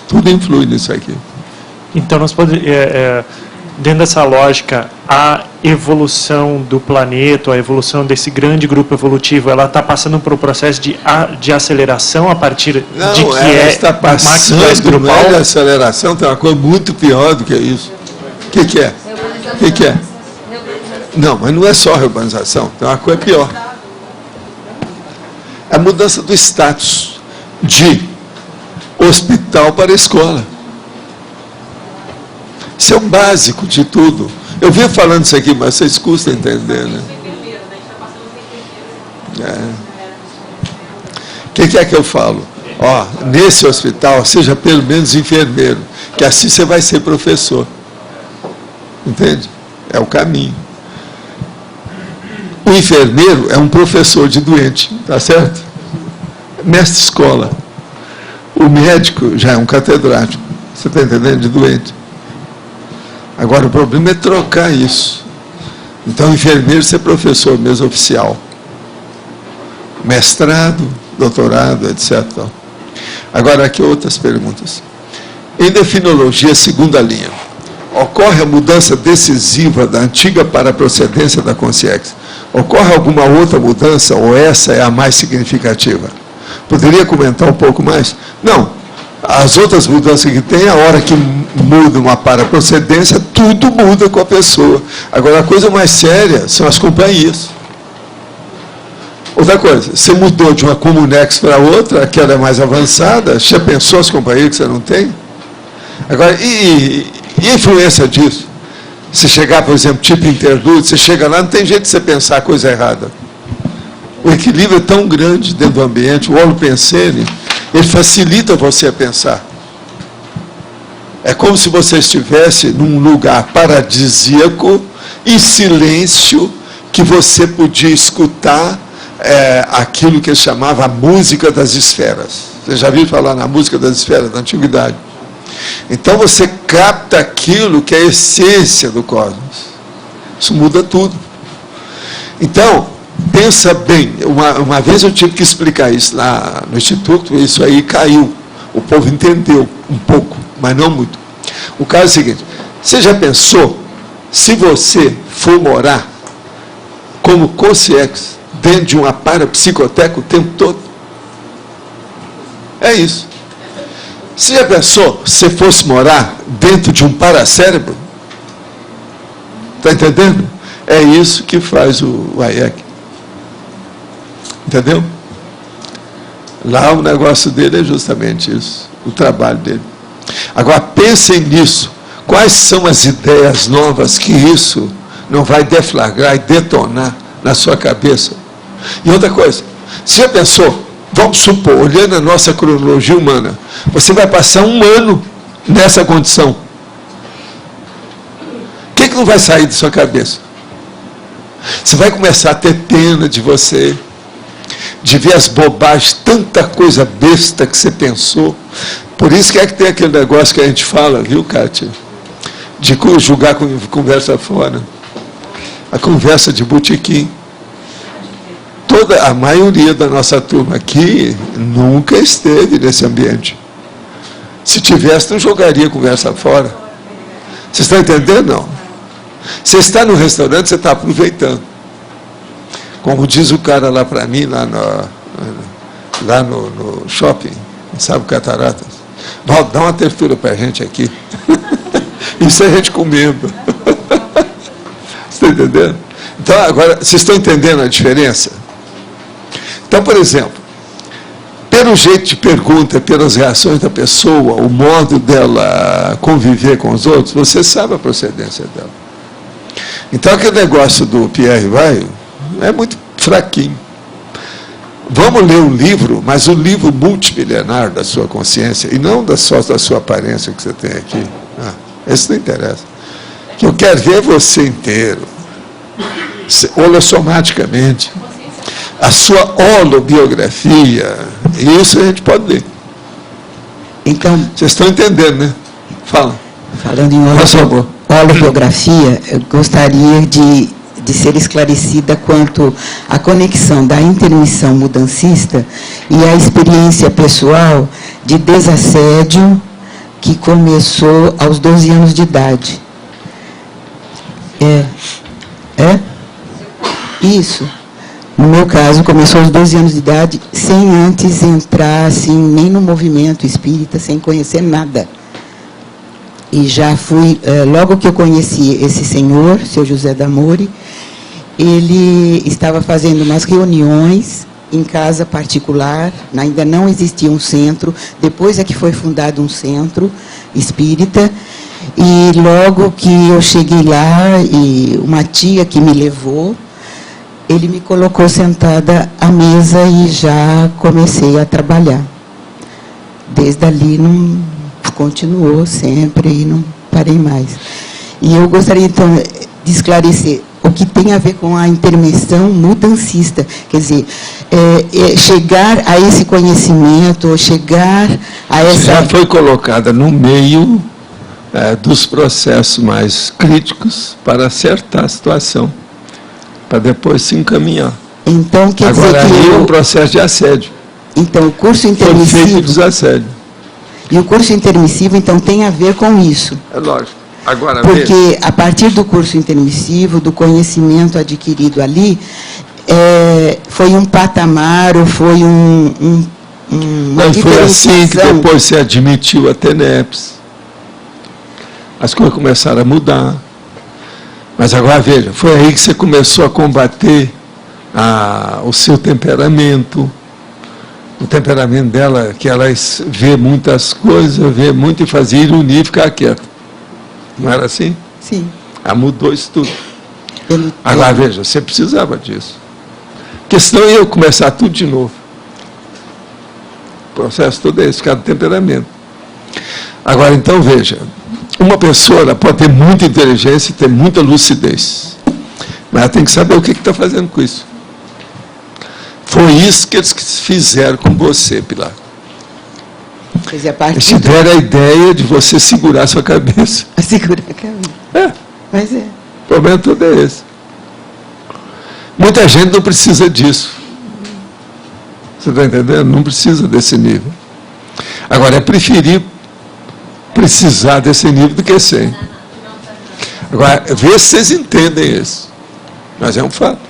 Tudo influi nisso aqui. Então, nós dentro dessa lógica, a evolução do planeta, a evolução desse grande grupo evolutivo, ela está passando por um processo de aceleração a partir de que ela está passando, grupal? Não é de aceleração, tem uma coisa muito pior do que isso. O que é? O que é? Não, mas não é só reurbanização, tem uma coisa pior. A mudança do status de hospital para escola. Isso é o básico de tudo. Eu venho falando isso aqui, mas vocês custam entender, né? O que é que eu falo? Ó, nesse hospital, seja pelo menos enfermeiro, que assim você vai ser professor. Entende? É o caminho. O enfermeiro é um professor de doente, tá certo? Mestre de escola. O médico já é um catedrático, você está entendendo? De doente. Agora, o problema é trocar isso. Então, o enfermeiro ser professor mesmo oficial. Mestrado, doutorado, etc. Agora, aqui outras perguntas. Em definologia, segunda linha, ocorre a mudança decisiva da antiga para a procedência da consciência? Ocorre alguma outra mudança ou essa é a mais significativa? Poderia comentar um pouco mais? Não. As outras mudanças que tem, a hora que muda uma para-procedência, tudo muda com a pessoa. Agora, a coisa mais séria são as companhias. Outra coisa, você mudou de uma Comunex para outra, aquela é mais avançada, já pensou as companhias que você não tem? Agora, e a influência disso? Se chegar, por exemplo, tipo interlúdio, você chega lá, não tem jeito de você pensar a coisa errada. O equilíbrio é tão grande dentro do ambiente, o holopensene, ele facilita você a pensar. É como se você estivesse num lugar paradisíaco, em silêncio, que você podia escutar aquilo que ele chamava a música das esferas. Você já viu falar na música das esferas da antiguidade? Então você capta aquilo que é a essência do cosmos. Isso muda tudo. Então, pensa bem, uma vez eu tive que explicar isso lá no Instituto, isso aí caiu. O povo entendeu um pouco, mas não muito. O caso é o seguinte, você já pensou, se você for morar como consciência dentro de uma parapsicoteca o tempo todo? É isso. Você já pensou, se fosse morar dentro de um paracérebro? Está entendendo? É isso que faz o Hayek. Entendeu? Lá o negócio dele é justamente isso, o trabalho dele. Agora, pensem nisso. Quais são as ideias novas que isso não vai deflagrar e detonar na sua cabeça? E outra coisa, você já pensou, vamos supor, olhando a nossa cronologia humana, você vai passar um ano nessa condição. O que não vai sair de sua cabeça? Você vai começar a ter pena de você, de ver as bobagens, tanta coisa besta que você pensou. Por isso que tem aquele negócio que a gente fala, viu, Kátia? De julgar com conversa fora. A conversa de botequim. A maioria da nossa turma aqui nunca esteve nesse ambiente. Se tivesse, não jogaria conversa fora. Vocês estão entendendo? Não. Você está no restaurante, você está aproveitando. Como diz o cara lá para mim, lá no shopping, sabe, Cataratas? Valdo, dá uma abertura para a gente aqui. Isso é a gente comendo. Você está entendendo? Então, agora, vocês estão entendendo a diferença? Então, por exemplo, pelo jeito de pergunta, pelas reações da pessoa, o modo dela conviver com os outros, você sabe a procedência dela. Então, aquele negócio do Pierre Weil é muito fraquinho. Vamos ler um livro, mas um livro multimilenar da sua consciência, e não só da sua aparência que você tem aqui. Esse não interessa. O que eu quero ver é você inteiro, holossomaticamente. A sua holobiografia, e isso a gente pode ler. Então, vocês estão entendendo, né? Fala. Falando em holobiografia, eu gostaria de ser esclarecida quanto à conexão da intermissão mudancista e a experiência pessoal de desassédio que começou aos 12 anos de idade. Isso. No meu caso, começou aos 12 anos de idade, sem antes entrar, assim, nem no movimento espírita, sem conhecer nada. E já fui, logo que eu conheci esse senhor, seu José D'Amore, ele estava fazendo umas reuniões em casa particular, ainda não existia um centro, depois é que foi fundado um centro espírita, e logo que eu cheguei lá, e uma tia que me levou, ele me colocou sentada à mesa e já comecei a trabalhar. Desde ali não continuou sempre e não parei mais. E eu gostaria, então, de esclarecer o que tem a ver com a intervenção mudancista. Quer dizer, chegar a esse conhecimento, chegar a essa... Já foi colocada no meio dos processos mais críticos para acertar a situação, para depois se encaminhar. Então, quer dizer agora, que... Agora, um processo de assédio. Então, o curso intermissivo... Foi feito desassédio. E o curso intermissivo, então, tem a ver com isso. É lógico. Agora, porque, a partir do curso intermissivo, do conhecimento adquirido ali, foi um patamar, ou foi uma foi assim que depois se admitiu a TENEPS. As coisas começaram a mudar. Mas agora, veja, foi aí que você começou a combater o seu temperamento, o temperamento dela, que ela vê muitas coisas, vê muito e fazia ironia e ficar quieta. Não era assim? Sim. Ela mudou isso tudo. Agora, veja, você precisava disso. Porque senão ia começar tudo de novo. O processo todo é esse, ficar do temperamento. Agora, então, veja, uma pessoa ela pode ter muita inteligência e ter muita lucidez, mas ela tem que saber o que está fazendo com isso. Foi isso que eles fizeram com você, Pilar. Eles tiveram a ideia de você segurar a sua cabeça. Segurar a cabeça. Mas O problema todo é esse. Muita gente não precisa disso. Você está entendendo? Não precisa desse nível. Agora, é preferir precisar desse nível do que sem. Agora, vê se vocês entendem isso. Mas é um fato.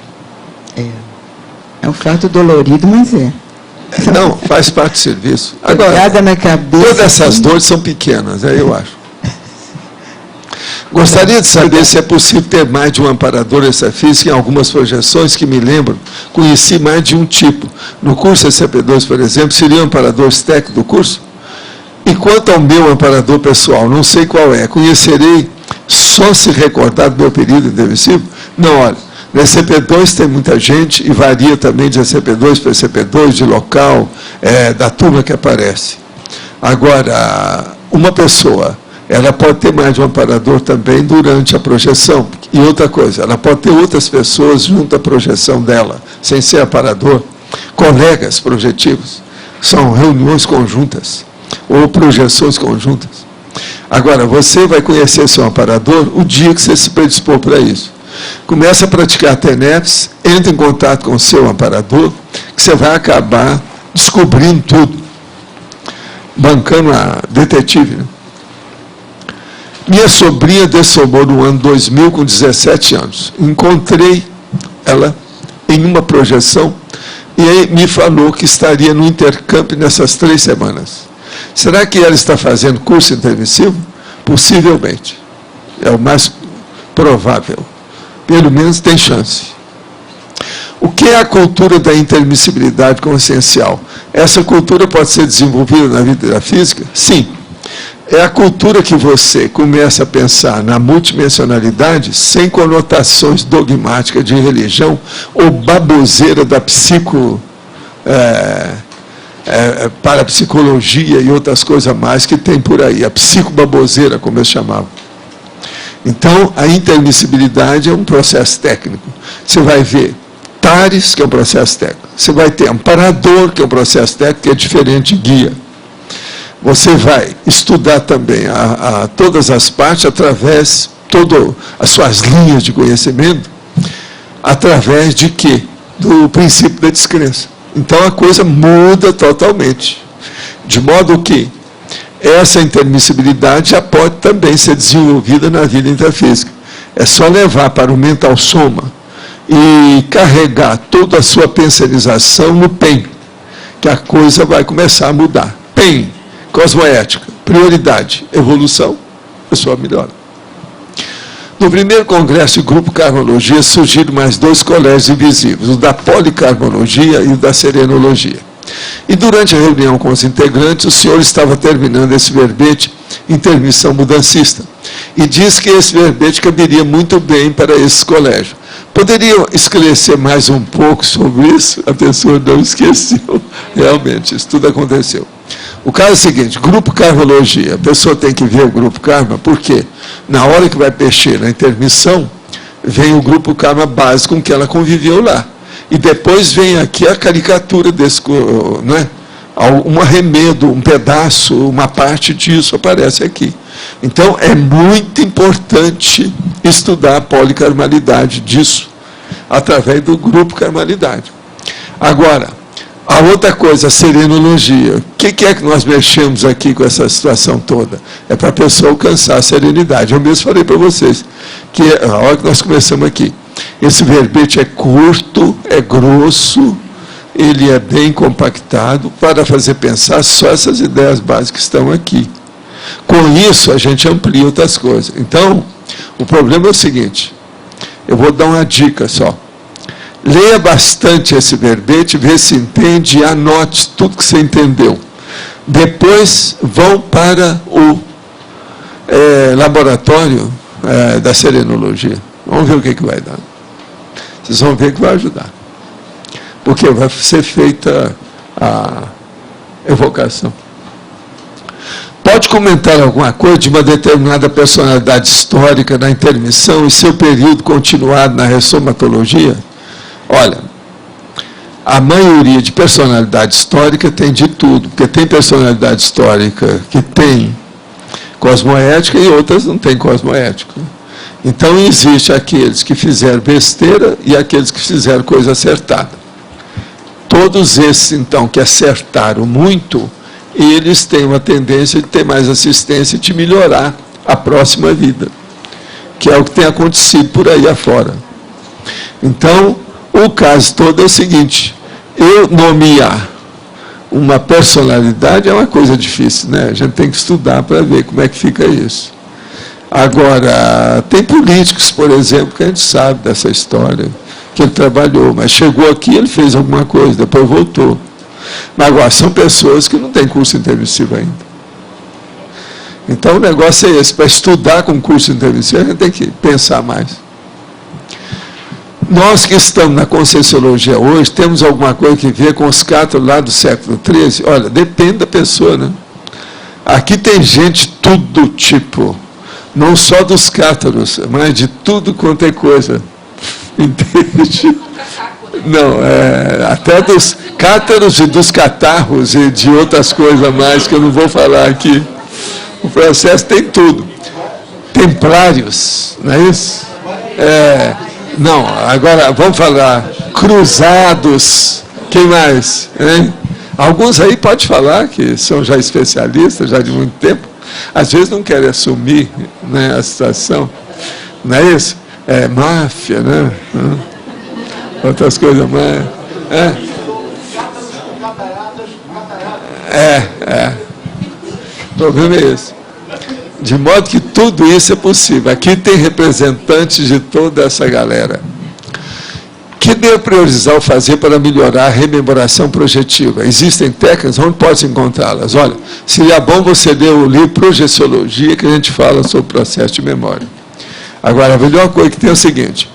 É um fato dolorido, mas Não, faz parte do serviço. Agora, na cabeça, todas essas dores são pequenas, eu acho. Gostaria de saber se é possível ter mais de um amparador extrafísico. Em algumas projeções que me lembram, conheci mais de um tipo. No curso SCP-2, por exemplo, seriam amparadores técnicos do curso? E quanto ao meu amparador pessoal, não sei qual é. Conhecerei só se recordar do meu período intermissivo? Não, olha, no SCP-2 tem muita gente, e varia também de SCP-2 para SCP-2, de local, da turma que aparece. Agora, uma pessoa, ela pode ter mais de um amparador também durante a projeção. E outra coisa, ela pode ter outras pessoas junto à projeção dela, sem ser amparador, colegas projetivos. São reuniões conjuntas, ou projeções conjuntas. Agora, você vai conhecer seu amparador o dia que você se predispor para isso. Começa a praticar TENEPS, entra em contato com o seu amparador, que você vai acabar descobrindo tudo. Bancando a detetive, né? Minha sobrinha dessomou no ano 2000 com 17 anos. Encontrei ela em uma projeção e aí me falou que estaria no intercâmbio nessas 3 semanas. Será que ela está fazendo curso intermissivo? Possivelmente. É o mais provável. Pelo menos tem chance. O que é a cultura da intermissibilidade consciencial? Essa cultura pode ser desenvolvida na vida da física? Sim. É a cultura que você começa a pensar na multidimensionalidade sem conotações dogmáticas de religião ou baboseira da parapsicologia e outras coisas mais que tem por aí. A psicobaboseira, como eu chamava. Então, a intermissibilidade é um processo técnico. Você vai ver TARES, que é um processo técnico. Você vai ter amparador, que é um processo técnico, que é diferente de guia. Você vai estudar também todas as partes, através, todas as suas linhas de conhecimento, através de quê? Do princípio da descrença. Então, a coisa muda totalmente. De modo que essa intermissibilidade já pode também ser desenvolvida na vida intrafísica. É só levar para o mental soma e carregar toda a sua pensarização no PEN, que a coisa vai começar a mudar. PEN, cosmoética, prioridade, evolução, a pessoa melhora. No primeiro congresso de Grupo Karmologia surgiram mais 2 colégios invisíveis, o da Polikarmologia e o da Serenologia. E durante a reunião com os integrantes, o senhor estava terminando esse verbete Intermissão Mudancista, e diz que esse verbete caberia muito bem para esses colégios. Poderiam esclarecer mais um pouco sobre isso? A pessoa não esqueceu. Realmente, isso tudo aconteceu. O caso é o seguinte, Grupo Karmologia, a pessoa tem que ver o Grupo Karma, porque na hora que vai mexer na intermissão, vem o Grupo Karma básico com que ela conviveu lá. E depois vem aqui a caricatura desse, né? Um arremedo, um pedaço, uma parte disso aparece aqui. Então, é muito importante estudar a policarmalidade disso, através do Grupo Karmalidade. Agora, a outra coisa, a serenologia. O que é que nós mexemos aqui com essa situação toda? É para a pessoa alcançar a serenidade. Eu mesmo falei para vocês, que a hora que nós começamos aqui, esse verbete é curto, é grosso, ele é bem compactado para fazer pensar só essas ideias básicas que estão aqui. Com isso, a gente amplia outras coisas. Então, o problema é o seguinte, eu vou dar uma dica só. Leia bastante esse verbete, vê se entende e anote tudo que você entendeu. Depois, vão para o laboratório da serenologia. Vamos ver o que vai dar. Vocês vão ver que vai ajudar. Porque vai ser feita a evocação. Pode comentar alguma coisa de uma determinada personalidade histórica na intermissão e seu período continuado na ressomatologia? Olha, a maioria de personalidade histórica tem de tudo, porque tem personalidade histórica que tem cosmoética e outras não têm cosmoética. Então, existe aqueles que fizeram besteira e aqueles que fizeram coisa acertada. Todos esses, então, que acertaram muito, eles têm uma tendência de ter mais assistência e de melhorar a próxima vida, que é o que tem acontecido por aí afora. Então, o caso todo é o seguinte, eu nomear uma personalidade é uma coisa difícil, né? A gente tem que estudar para ver como é que fica isso. Agora, tem políticos, por exemplo, que a gente sabe dessa história, que ele trabalhou, mas chegou aqui, ele fez alguma coisa, depois voltou. Mas agora, são pessoas que não têm curso intermissivo ainda. Então, o negócio é esse, para estudar com curso intermissivo, a gente tem que pensar mais. Nós que estamos na Conscienciologia hoje, temos alguma coisa que ver com os cátaros lá do século XIII? Olha, depende da pessoa, né? Aqui tem gente todo tipo, não só dos cátaros, mas de tudo quanto é coisa. Entende? Não, até dos cátaros e dos catarros e de outras coisas mais que eu não vou falar aqui. O processo tem tudo. Templários, não é isso? Não, agora vamos falar cruzados. Quem mais? Hein? Alguns aí pode falar que são já especialistas, já de muito tempo. Às vezes não querem assumir, né, a situação. Não é isso? Máfia, né? Outras coisas mais. O problema é esse. De modo que tudo isso é possível. Aqui tem representantes de toda essa galera. Que deve priorizar o fazer para melhorar a rememoração projetiva? Existem técnicas, onde pode encontrá-las? Olha, seria bom você ler o livro Projeciologia, que a gente fala sobre o processo de memória. Agora, a melhor coisa que tem é o seguinte,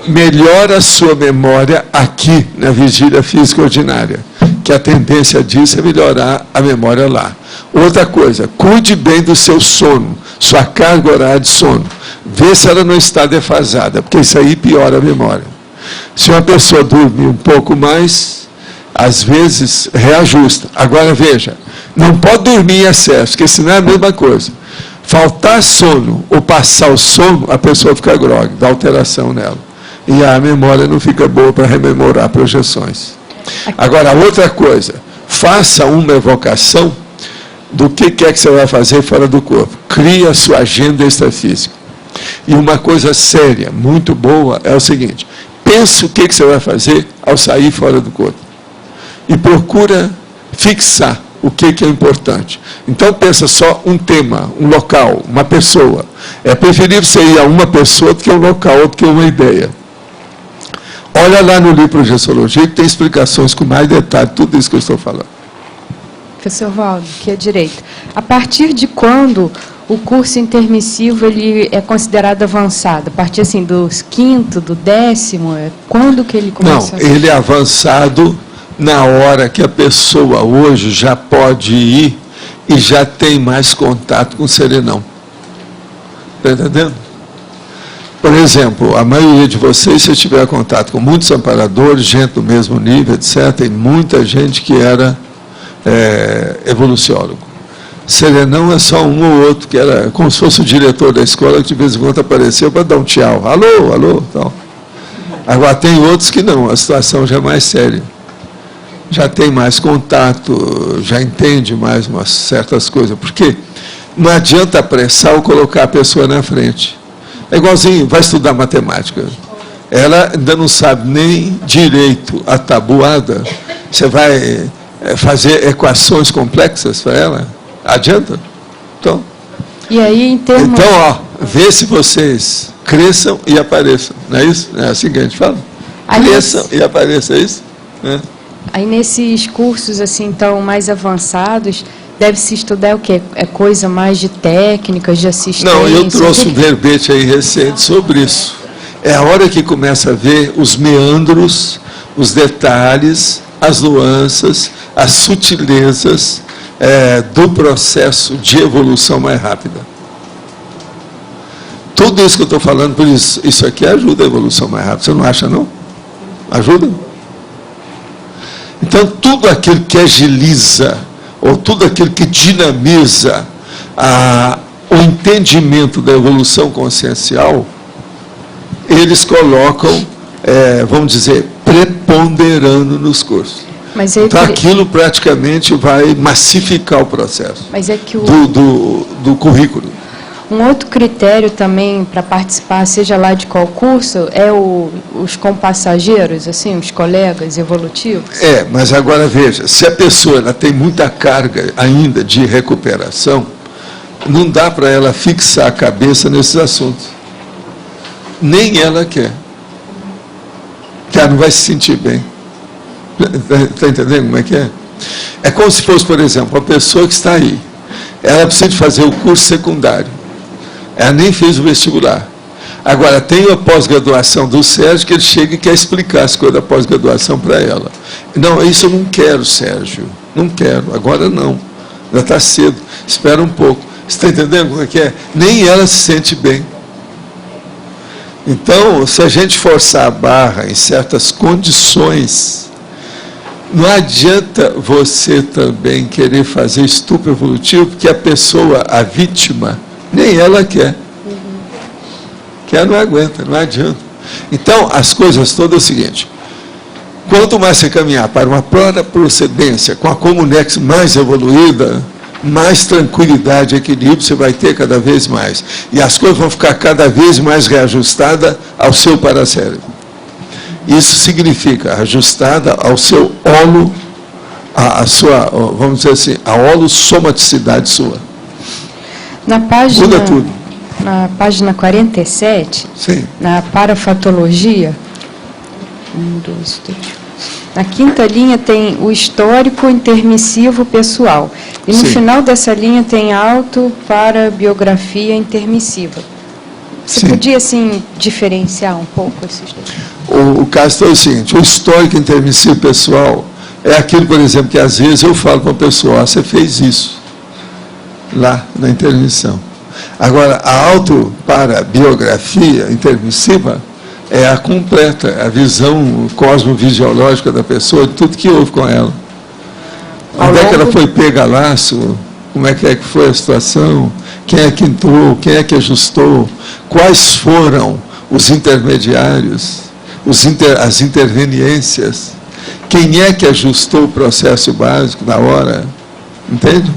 melhora a sua memória aqui, na vigília física ordinária, que a tendência disso é melhorar a memória lá. Outra coisa, cuide bem do seu sono, sua carga horária de sono. Vê se ela não está defasada, porque isso aí piora a memória. Se uma pessoa dormir um pouco mais, às vezes reajusta. Agora veja, não pode dormir em excesso, porque senão é a mesma coisa. Faltar sono ou passar o sono, a pessoa fica grogue, dá alteração nela. E a memória não fica boa para rememorar projeções. Agora, outra coisa, faça uma evocação do que é que você vai fazer fora do corpo. Crie a sua agenda extrafísica. E uma coisa séria, muito boa, é o seguinte: pense o que você vai fazer ao sair fora do corpo. E procura fixar o que é importante. Então, pensa só um tema, um local, uma pessoa. É preferível você ir a uma pessoa do que a um local, ou do que uma ideia. Olha lá no livro Projeciologia, que tem explicações com mais detalhe, tudo isso que eu estou falando. Professor Valdo, que é direito. A partir de quando o curso intermissivo ele é considerado avançado? A partir assim, do 5º, do 10º? Quando que ele começa? Não, ele é avançado na hora que a pessoa hoje já pode ir e já tem mais contato com o serenão. Está entendendo? Por exemplo, a maioria de vocês, se tiver contato com muitos amparadores, gente do mesmo nível, etc., tem muita gente que era evoluciólogo. Serenão é só um ou outro, que era como se fosse o diretor da escola, que de vez em quando apareceu para dar um tchau. Alô, alô, tal. Agora, tem outros que não, a situação já é mais séria. Já tem mais contato, já entende mais umas certas coisas. Porque não adianta apressar ou colocar a pessoa na frente. É igualzinho, vai estudar matemática. Ela ainda não sabe nem direito a tabuada. Você vai fazer equações complexas para ela? Adianta? Então, e aí, em termos... Então, vê se vocês cresçam e apareçam. Não é isso? É assim que a gente fala? Cresçam e apareçam, é isso? Aí, nesses cursos, assim, então, mais avançados, deve-se estudar o quê? É coisa mais de técnicas, de assistência? Não, eu trouxe um verbete aí recente sobre isso. É a hora que começa a ver os meandros, os detalhes, as nuances, as sutilezas do processo de evolução mais rápida. Tudo isso que eu estou falando, por isso aqui ajuda a evolução mais rápida. Você não acha, não? Ajuda? Então, tudo aquilo que agiliza, ou tudo aquilo que dinamiza o entendimento da evolução consciencial, eles colocam, vamos dizer, preponderando nos cursos. Mas então, aquilo praticamente vai massificar o processo do currículo. Um outro critério também para participar, seja lá de qual curso, é os compassageiros, assim, os colegas evolutivos? Mas agora veja, se a pessoa ela tem muita carga ainda de recuperação, não dá para ela fixar a cabeça nesses assuntos. Nem ela quer. Que ela não vai se sentir bem. Está entendendo como é que é? É como se fosse, por exemplo, uma pessoa que está aí. Ela precisa de fazer o curso secundário. Ela nem fez o vestibular. Agora, tem a pós-graduação do Sérgio, que ele chega e quer explicar as coisas da pós-graduação para ela. Não, isso eu não quero, Sérgio. Não quero, agora não. Já está cedo, espera um pouco. Você está entendendo como é que é? Nem ela se sente bem. Então, se a gente forçar a barra em certas condições, não adianta você também querer fazer estupro evolutivo, porque a pessoa, a vítima, nem ela quer. Que ela não aguenta, não adianta. Então, as coisas todas é o seguinte: quanto mais você caminhar para uma própria procedência, com a Comunex mais evoluída, mais tranquilidade e equilíbrio você vai ter cada vez mais. E as coisas vão ficar cada vez mais reajustadas ao seu paracérebro. Isso significa ajustada ao seu holo, a sua, vamos dizer assim, a holossomaticidade sua. Na página, muda tudo. Na página 47, sim, na parafatologia, 1, 2, 3. Na quinta linha tem o histórico intermissivo pessoal. E no final dessa linha tem auto para biografia intermissiva. Você podia, assim, diferenciar um pouco esses dois? O caso é o seguinte: o histórico intermissivo pessoal é aquilo, por exemplo, que às vezes eu falo para a pessoa: você fez isso lá na intermissão. Agora, a auto para biografia intermissiva é a completa, a visão cosmovisiológica da pessoa, de tudo que houve com ela. Onde é que ela foi pega laço, como é que foi a situação, quem é que entrou, quem é que ajustou, quais foram os intermediários, as interveniências, quem é que ajustou o processo básico na hora, entende?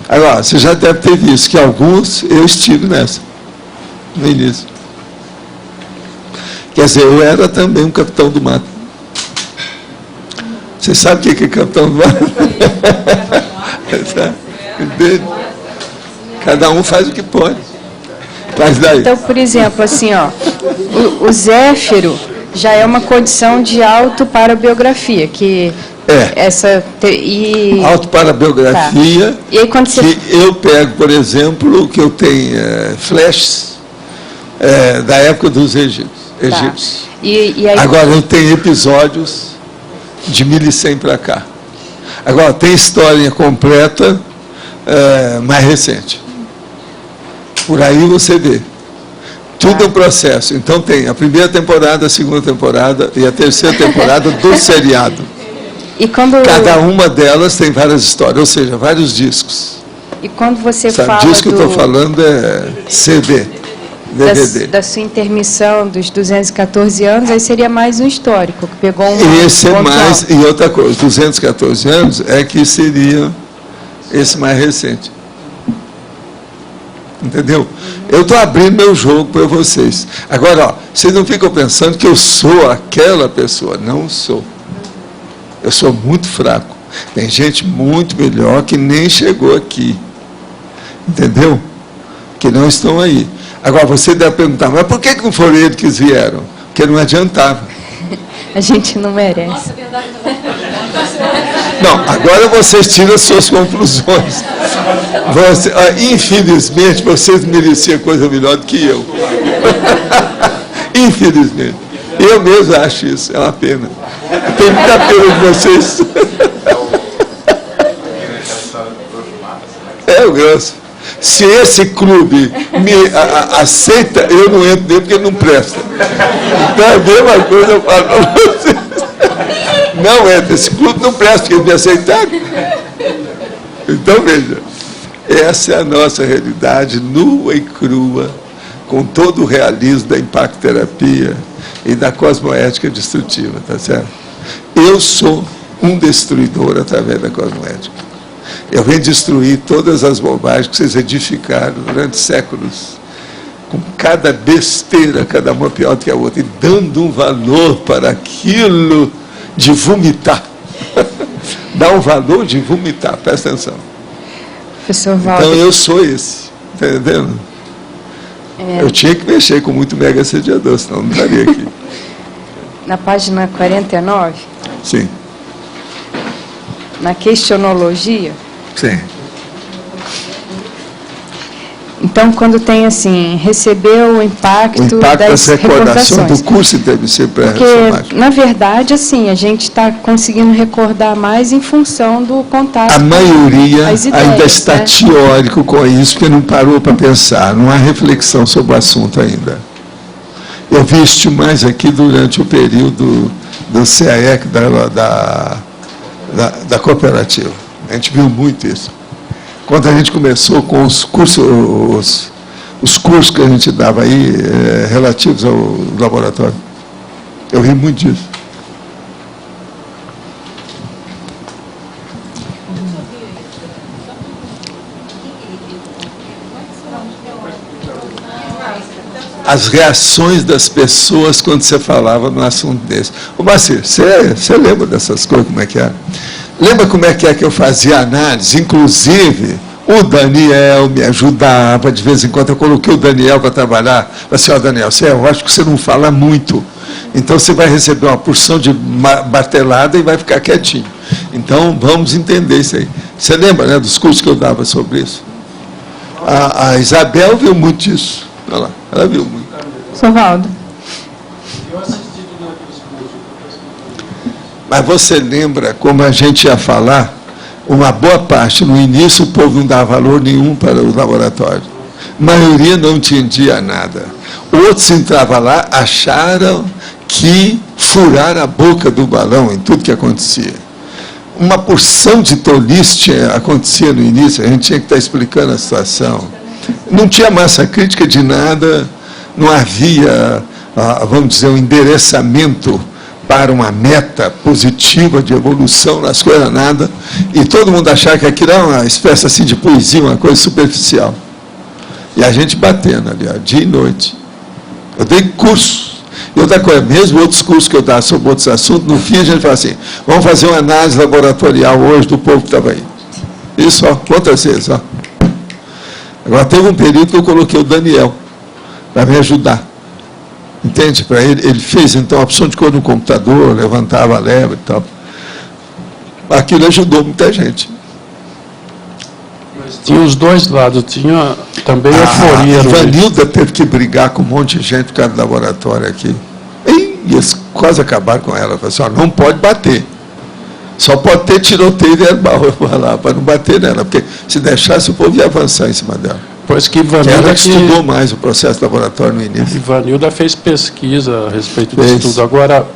Agora, você já deve ter visto que alguns eu estive nessa. no início. Quer dizer, eu era também um capitão do mato. Você sabe o que é capitão do mato? Cada um faz o que pode. Mas daí. Então, por exemplo, assim, ó, o Zéfiro já é uma condição de autoparabiografia, que autoparabiografia, tá. E aí, quando você... que eu pego, por exemplo, que eu tenho flashes da época dos egípcios. Tá. E aí... Agora, eu tenho episódios de 1100 para cá. Agora, tem história completa mais recente. Por aí você vê. Tudo é um processo. Então tem a primeira temporada, a segunda temporada e a terceira temporada do seriado. E quando... Cada uma delas tem várias histórias, ou seja, vários discos. E quando você fala disco que eu estou falando é CD, DVD. Da sua intermissão dos 214 anos, aí seria mais um histórico, que pegou Esse é mais, e outra coisa, 214 anos é que seria esse mais recente. Entendeu? Eu estou abrindo meu jogo para vocês. Agora, ó, vocês não ficam pensando que eu sou aquela pessoa. Não sou. Eu sou muito fraco. Tem gente muito melhor que nem chegou aqui. Entendeu? Que não estão aí. Agora, você deve perguntar, mas por que não foram eles que vieram? Porque não adiantava. A gente não merece. Não, agora vocês tiram as suas conclusões. Infelizmente, vocês mereciam coisa melhor do que eu. Infelizmente. Eu mesmo acho isso, é uma pena. Tem muita pena de vocês. É o grosso. Se esse clube me aceita, eu não entro dentro porque ele não presta. Então, a mesma coisa eu falo para vocês. Não entra, esse clube não presta, porque ele me aceitar. Então, veja, essa é a nossa realidade, nua e crua, com todo o realismo da impactoterapia e da cosmoética destrutiva, tá certo? Eu sou um destruidor através da cosmoética. Eu venho destruir todas as bobagens que vocês edificaram durante séculos, com cada besteira, cada uma pior do que a outra, e dando um valor para aquilo de vomitar. Dá um valor de vomitar, presta atenção. Professor Valdo. Então eu sou esse, está entendendo? Eu tinha que mexer com muito mega assediador, senão não estaria aqui. Na página 49? Sim. Na questionologia? Sim. Então, quando tem assim, recebeu o impacto das recordações do curso intermissivo pré-ressomático. Porque, na verdade, assim, a gente está conseguindo recordar mais em função do contato. A maioria ainda está teórico com isso, porque não parou para pensar, não há reflexão sobre o assunto ainda. Eu vi isso mais aqui durante o período do CAEC, da cooperativa. A gente viu muito isso. Quando a gente começou com os cursos que a gente dava aí, relativos ao laboratório. Eu vi muito disso. As reações das pessoas quando você falava num assunto desse. Ô, Marcelo, você lembra dessas coisas, como é que é? Lembra como é que eu fazia análise? Inclusive, o Daniel me ajudava, de vez em quando eu coloquei o Daniel para trabalhar. Falei assim, ó, Daniel, eu acho que você não fala muito, então você vai receber uma porção de martelada e vai ficar quietinho. Então, vamos entender isso aí. Você lembra, né, dos cursos que eu dava sobre isso? A Isabel viu muito disso. Olha lá, ela viu muito. Sr. Valdo. Mas você lembra como a gente ia falar? Uma boa parte, no início, o povo não dava valor nenhum para o laboratório. A maioria não entendia nada. Outros entravam lá, acharam que furaram a boca do balão em tudo que acontecia. Uma porção de tolice acontecia no início, a gente tinha que estar explicando a situação. Não tinha massa crítica de nada, não havia, vamos dizer, um endereçamento para uma meta positiva de evolução nas coisas, nada, e todo mundo achava que aquilo era uma espécie assim de poesia, uma coisa superficial. E a gente batendo ali, ó, dia e noite. Eu dei curso. E outra coisa, mesmo outros cursos que eu dava sobre outros assuntos, no fim a gente fala assim, vamos fazer uma análise laboratorial hoje do povo que estava aí. Isso, ó, quantas vezes, ó. Agora, teve um período que eu coloquei o Daniel para me ajudar. Entende? Para ele fez, então, a opção de cor no computador, levantava a leva e tal. Aquilo ajudou muita gente. Mas tinha os dois lados, tinha também a euforia. A Ivanilda teve que brigar com um monte de gente por causa do laboratório aqui. E eles quase acabaram com ela. Falaram assim, ó, não pode bater. Só pode ter tiroteio verbal, eu vou falar, para não bater nela, porque se deixasse o povo ia avançar em cima dela. Pois que Ivanilda ela que estudou mais o processo laboratório no início. Ivanilda fez pesquisa a respeito disso tudo. Agora,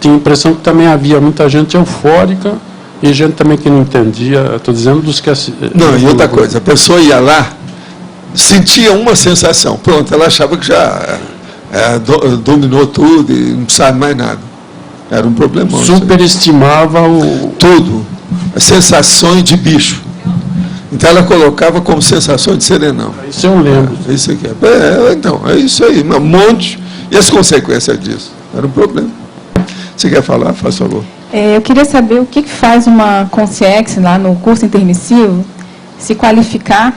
tinha a impressão que também havia muita gente eufórica e gente também que não entendia. Estou dizendo dos que... Não, e outra coisa, a pessoa ia lá, sentia uma sensação, pronto, ela achava que já dominou tudo e não sabe mais nada. Era um problemão. Superestimava tudo. As sensações de bicho. Então ela colocava como sensação de serenão. Isso eu lembro. Isso aqui. Então, é isso aí, um monte. E as consequências disso? Era um problema. Você quer falar? Faz favor. Eu queria saber o que faz uma consciex lá no curso intermissivo se qualificar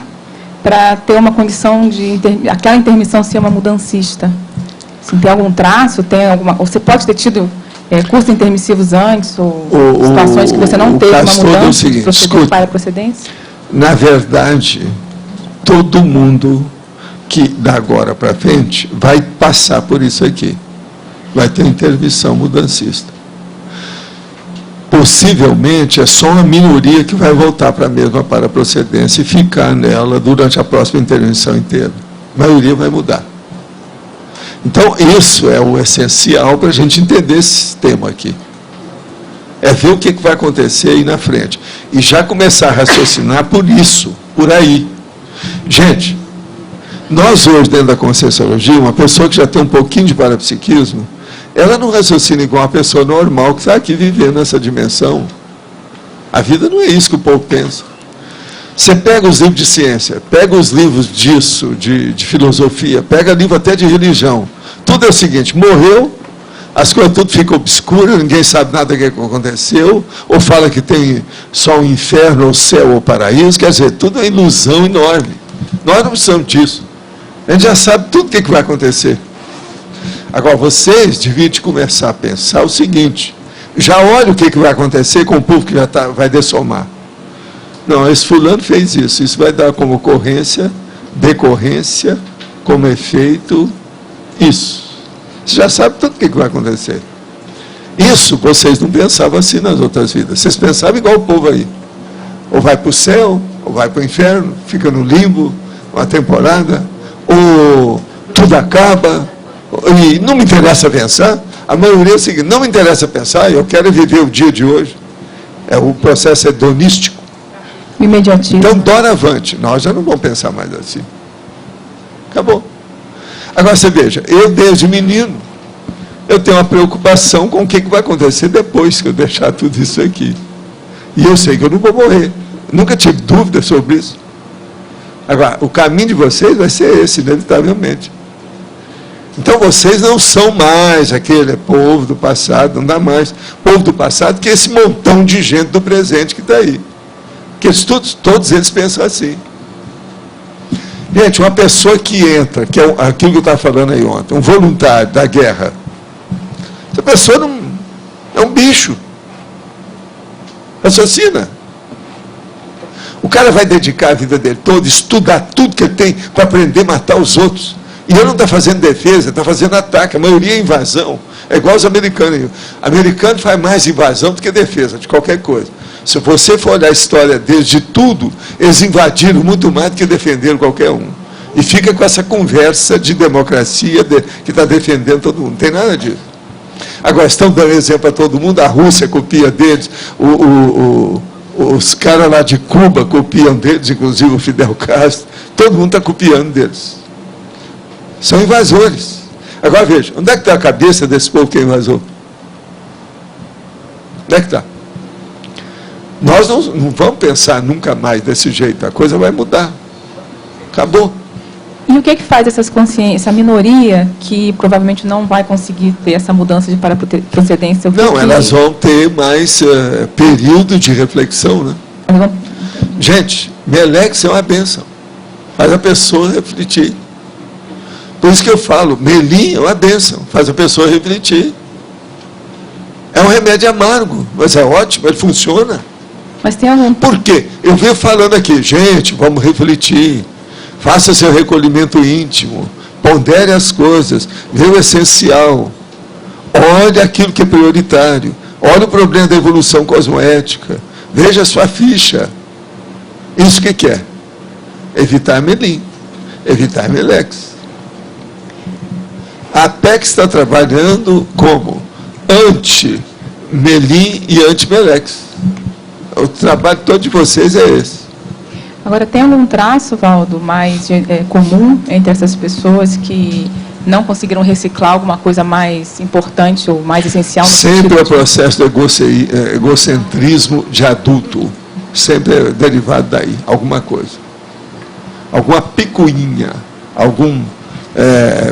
para ter uma condição de aquela intermissão ser uma mudancista. Se tem algum traço, tem alguma. Você pode ter tido cursos intermissivos antes, ou situações que você não teve uma mudança de procedência para a procedência? Na verdade, todo mundo que da agora para frente vai passar por isso aqui. Vai ter intervenção mudancista. Possivelmente é só uma minoria que vai voltar para a mesma paraprocedência e ficar nela durante a próxima intervenção inteira. A maioria vai mudar. Então, isso é o essencial para a gente entender esse sistema aqui. É ver o que vai acontecer aí na frente. E já começar a raciocinar por isso, por aí. Gente, nós hoje, dentro da Conscienciologia, uma pessoa que já tem um pouquinho de parapsiquismo, ela não raciocina igual uma pessoa normal que está aqui vivendo nessa dimensão. A vida não é isso que o povo pensa. Você pega os livros de ciência, pega os livros disso, de filosofia, pega livro até de religião. Tudo é o seguinte, morreu, as coisas tudo ficam obscuras, ninguém sabe nada do que aconteceu, ou fala que tem só o inferno, ou céu, ou paraíso, quer dizer, tudo é ilusão enorme. Nós não precisamos disso. A gente já sabe tudo o que vai acontecer. Agora, vocês deviam começar a pensar o seguinte, já olha o que vai acontecer com o povo que já vai dessomar. Não, esse fulano fez isso, isso vai dar como ocorrência, decorrência, como efeito, isso. Você já sabe tudo o que vai acontecer. Isso vocês não pensavam assim nas outras vidas. Vocês pensavam igual o povo aí. Ou vai para o céu, ou vai para o inferno, fica no limbo, uma temporada, ou tudo acaba, e não me interessa pensar. A maioria é o seguinte, não me interessa pensar, eu quero viver o dia de hoje. O processo hedonístico. Imediatismo. Então, doravante, nós já não vamos pensar mais assim. Acabou. Agora, você veja, eu desde menino, eu tenho uma preocupação com o que vai acontecer depois que eu deixar tudo isso aqui. E eu sei que eu não vou morrer. Nunca tive dúvida sobre isso. Agora, o caminho de vocês vai ser esse, inevitavelmente. Então, vocês não são mais aquele povo do passado, não dá mais. Povo do passado, que é esse montão de gente do presente que está aí. Porque todos eles pensam assim. Gente, uma pessoa que entra, que é aquilo que eu estava falando aí ontem, um voluntário da guerra, essa pessoa não é um bicho. Raciocina. O cara vai dedicar a vida dele toda, estudar tudo que ele tem para aprender a matar os outros. E ele não está fazendo defesa, está fazendo ataque. A maioria é invasão. É igual os americanos. O americano faz mais invasão do que defesa, de qualquer coisa. Se você for olhar a história deles, de tudo, eles invadiram muito mais do que defenderam qualquer um. E fica com essa conversa de democracia que está defendendo todo mundo. Não tem nada disso. Agora, estão dando exemplo para todo mundo, a Rússia copia deles, os caras lá de Cuba copiam deles, inclusive o Fidel Castro, todo mundo está copiando deles. São invasores. Agora veja, onde é que está a cabeça desse povo que é invasor? Onde é que está? Nós não vamos pensar nunca mais desse jeito, a coisa vai mudar. Acabou. E o que faz essa minoria que provavelmente não vai conseguir ter essa mudança de paraprocedência? Não, elas vão ter mais período de reflexão, né? Gente, Melex é uma bênção. Faz a pessoa refletir. Por isso que eu falo, Melim é uma bênção. Faz a pessoa refletir. É um remédio amargo, mas é ótimo, ele funciona. Mas tem algum... Por quê? Eu venho falando aqui, gente, vamos refletir. Faça seu recolhimento íntimo. Pondere as coisas. Vê o essencial. Olhe aquilo que é prioritário. Olhe o problema da evolução cosmoética. Veja a sua ficha. Isso que é? Evitar Melim. Evitar Melex. A APEX está trabalhando como? Anti-Melim e anti-Melex. O trabalho todo de vocês é esse. Agora, tem algum traço, Valdo, mais comum entre essas pessoas que não conseguiram reciclar alguma coisa mais importante ou mais essencial? Sempre é o processo do egocentrismo de adulto. Sempre é derivado daí, alguma coisa. Alguma picuinha, algum,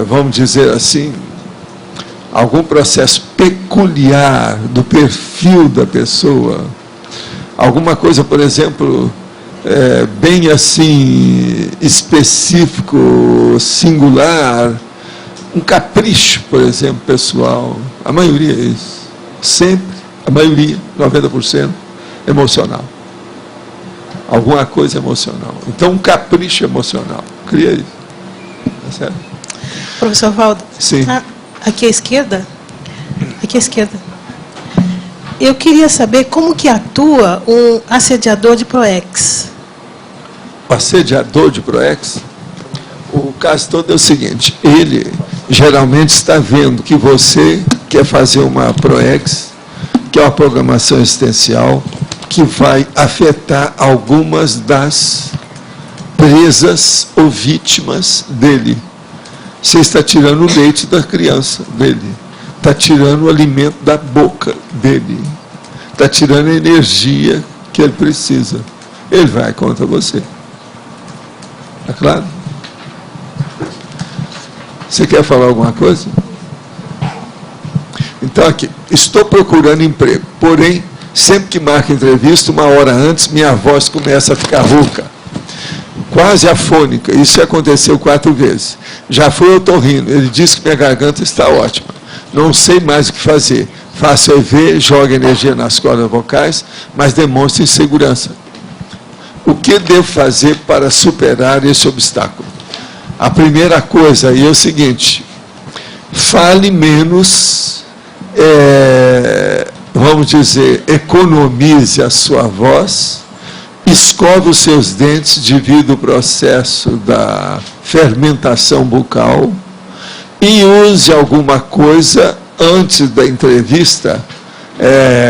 vamos dizer assim, algum processo peculiar do perfil da pessoa. Alguma coisa, por exemplo, bem assim, específico, singular, um capricho, por exemplo, pessoal. A maioria é isso. Sempre, a maioria, 90%, emocional. Alguma coisa emocional. Então, um capricho emocional. Cria isso. Tá certo? Professor Valdo. Sim. Aqui à esquerda. Aqui à esquerda. Eu queria saber como que atua um assediador de PROEX. O assediador de PROEX, o caso todo é o seguinte, ele geralmente está vendo que você quer fazer uma PROEX, que é uma programação existencial, que vai afetar algumas das presas ou vítimas dele. Você está tirando o leite da criança dele. Está tirando o alimento da boca dele. Está tirando a energia que ele precisa. Ele vai contra você. Está claro? Você quer falar alguma coisa? Então, aqui, estou procurando emprego, porém, sempre que marco entrevista, uma hora antes, minha voz começa a ficar rouca, quase afônica. Isso aconteceu 4 vezes. Já fui otorrino, ele disse que minha garganta está ótima. Não sei mais o que fazer. Faço EV, jogo energia nas cordas vocais, mas demonstra insegurança. O que devo fazer para superar esse obstáculo? A primeira coisa aí é o seguinte, fale menos, vamos dizer, economize a sua voz, escove os seus dentes devido ao processo da fermentação bucal e use alguma coisa antes da entrevista,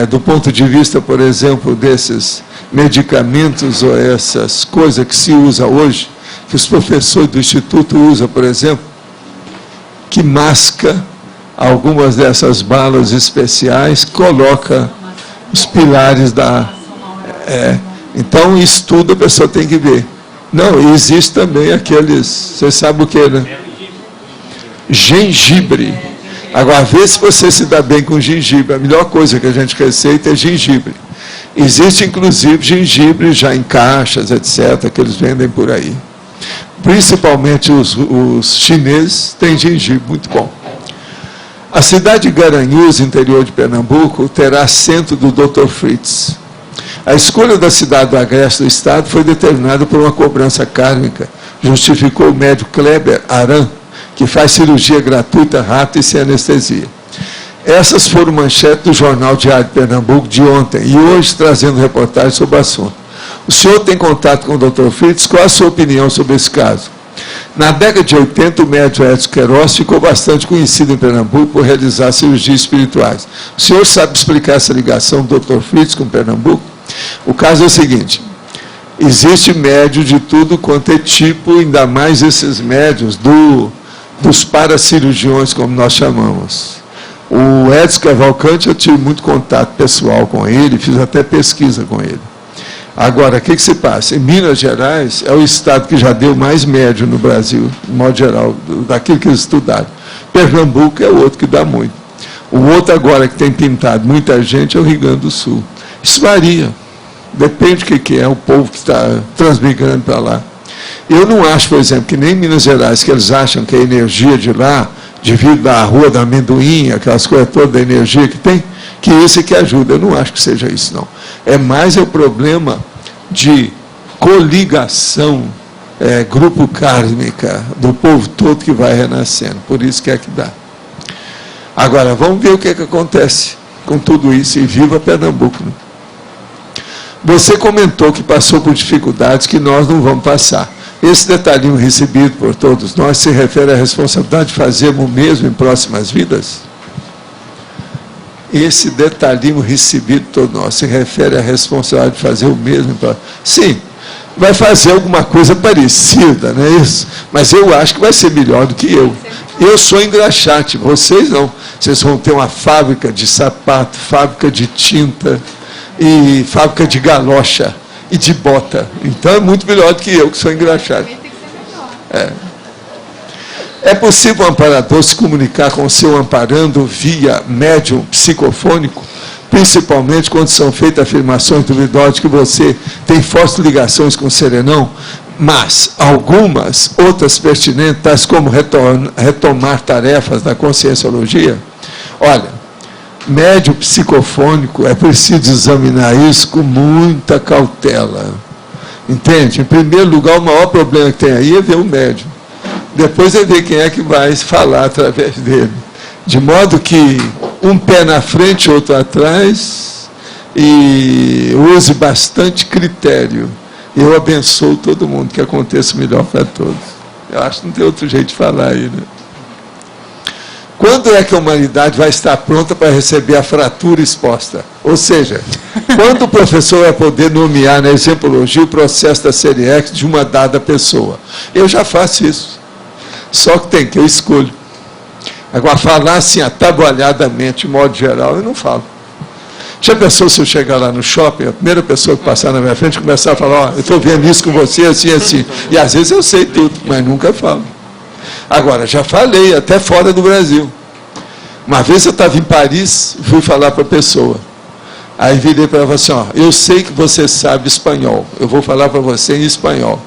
do ponto de vista, por exemplo, desses medicamentos ou essas coisas que se usa hoje, que os professores do Instituto usam, por exemplo, que masca algumas dessas balas especiais, coloca os pilares da... então, isso tudo a pessoa tem que ver. Não, existe também aqueles... Você sabe o que, né? Gengibre. Agora, vê se você se dá bem com gengibre. A melhor coisa que a gente receita é gengibre. Existe, inclusive, gengibre já em caixas, etc., que eles vendem por aí. Principalmente os chineses têm gengibre muito bom. A cidade de Garanhuns, interior de Pernambuco, terá centro do Dr. Fritz. A escolha da cidade do agreste do Estado foi determinada por uma cobrança kármica, justificou o médico Kleber Aran, que faz cirurgia gratuita, rápida e sem anestesia. Essas foram manchetes do Jornal Diário de Pernambuco de ontem, e hoje trazendo reportagem sobre o assunto. O senhor tem contato com o Dr. Fritz? Qual a sua opinião sobre esse caso? Na década de 80, o médico Edson Queiroz ficou bastante conhecido em Pernambuco por realizar cirurgias espirituais. O senhor sabe explicar essa ligação do Dr. Fritz com Pernambuco? O caso é o seguinte, existe médio de tudo quanto é tipo, ainda mais esses médios dos paracirurgiões, como nós chamamos. O Edson Cavalcante, eu tive muito contato pessoal com ele, fiz até pesquisa com ele. Agora, o que se passa? Em Minas Gerais, é o estado que já deu mais médio no Brasil, de modo geral, daquilo que eles estudaram. Pernambuco é o outro que dá muito. O outro agora que tem pintado muita gente é o Rio Grande do Sul. Isso varia. Depende do que é o povo que está transmigrando para lá. Eu não acho, por exemplo, que nem em Minas Gerais, que eles acham que a energia de lá, devido da Rua do Amendoim, aquelas coisas todas da energia que tem, que isso é que ajuda. Eu não acho que seja isso, não. É mais o problema de coligação, grupo kármica, do povo todo que vai renascendo. Por isso que é que dá. Agora, vamos ver o que acontece com tudo isso. E viva Pernambuco, né? Você comentou que passou por dificuldades que nós não vamos passar. Esse detalhinho recebido por todos nós se refere à responsabilidade de fazermos o mesmo em próximas vidas? Esse detalhinho recebido por todos nós se refere à responsabilidade de fazer o mesmo em próximas vidas? Sim, vai fazer alguma coisa parecida, não é isso? Mas eu acho que vai ser melhor do que eu. Eu sou engraxate, vocês não. Vocês vão ter uma fábrica de sapato, fábrica de tinta, e fábrica de galocha e de bota. Então é muito melhor do que eu, que sou engraxate. É possível o amparador se comunicar com o seu amparando via médium psicofônico, principalmente quando são feitas afirmações duvidosas que você tem fortes ligações com o serenão, mas algumas outras pertinentes, tais como retomar tarefas da conscienciologia? Olha, médium psicofônico, é preciso examinar isso com muita cautela. Entende? Em primeiro lugar, o maior problema que tem aí é ver o médium. Depois é ver quem é que vai falar através dele. De modo que um pé na frente, outro atrás, e use bastante critério. Eu abençoo todo mundo, que aconteça melhor para todos. Eu acho que não tem outro jeito de falar aí, né? Quando é que a humanidade vai estar pronta para receber a fratura exposta? Ou seja, quando o professor vai poder nomear na exempologia o processo da série X de uma dada pessoa? Eu já faço isso. Só que tem que eu escolho. Agora, falar assim, atabalhadamente, de modo geral, eu não falo. Já pensou se eu chegar lá no shopping, a primeira pessoa que passar na minha frente começar a falar, eu estou vendo isso com você, assim, assim. E às vezes eu sei tudo, mas nunca falo. Agora, já falei, até fora do Brasil. Uma vez eu estava em Paris, fui falar para a pessoa. Aí virei para ela e falei assim, eu sei que você sabe espanhol, eu vou falar para você em espanhol.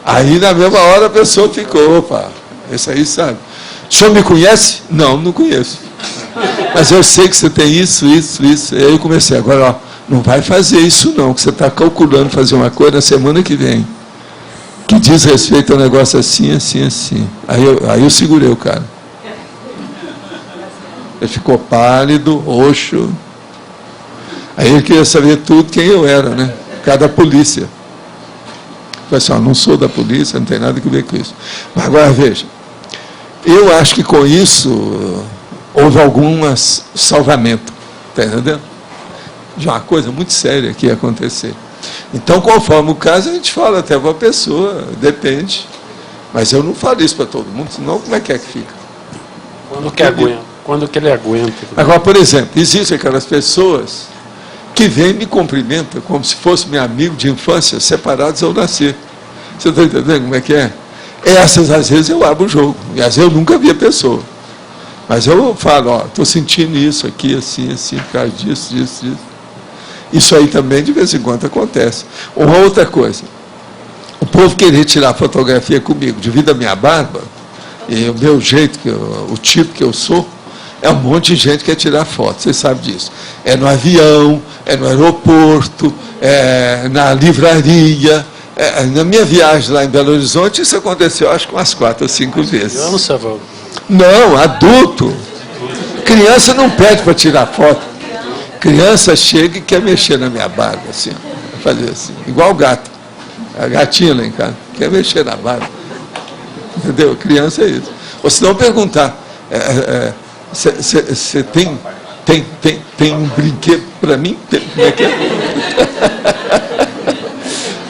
Aí, na mesma hora, a pessoa ficou, opa, esse aí sabe. O senhor me conhece? Não, não conheço. Mas eu sei que você tem isso, isso, isso. E aí eu comecei, agora, ó, não vai fazer isso não, que você está calculando fazer uma coisa na semana que vem, que diz respeito a um negócio assim, assim, assim. Aí eu segurei o cara. Ele ficou pálido, roxo. Aí ele queria saber tudo quem eu era, né? Cada polícia. Eu falei assim, não sou da polícia, não tem nada a ver com isso. Mas agora veja, eu acho que com isso houve algum salvamento, está entendendo? De uma coisa muito séria que ia acontecer. Então, conforme o caso, a gente fala até para a pessoa, depende. Mas eu não falo isso para todo mundo, senão como é que fica? Quando que ele aguenta? Agora, por exemplo, existem aquelas pessoas que vêm e me cumprimentam como se fosse meu amigo de infância, separados ao nascer. Você está entendendo como é que é? Essas, às vezes, eu abro o jogo. E às vezes eu nunca vi a pessoa. Mas eu falo, estou sentindo isso aqui, assim, assim, por causa disso, disso, disso. Isso aí também, de vez em quando, acontece. Uma outra coisa. O povo querer tirar fotografia comigo devido à minha barba, e o meu jeito, o tipo que eu sou, é um monte de gente que quer tirar foto, vocês sabem disso. É no avião, é no aeroporto, é na livraria. Na minha viagem lá em Belo Horizonte, isso aconteceu, acho que umas 4 ou 5 vezes. Eu não sei, Valdo. Não, adulto. Criança não pede para tirar foto. Criança chega e quer mexer na minha barba, assim, fazer assim, igual gato. A gatinha lá em casa, quer mexer na barba. Entendeu? Criança é isso. Ou se não perguntar, você tem um brinquedo para mim? Como é que é?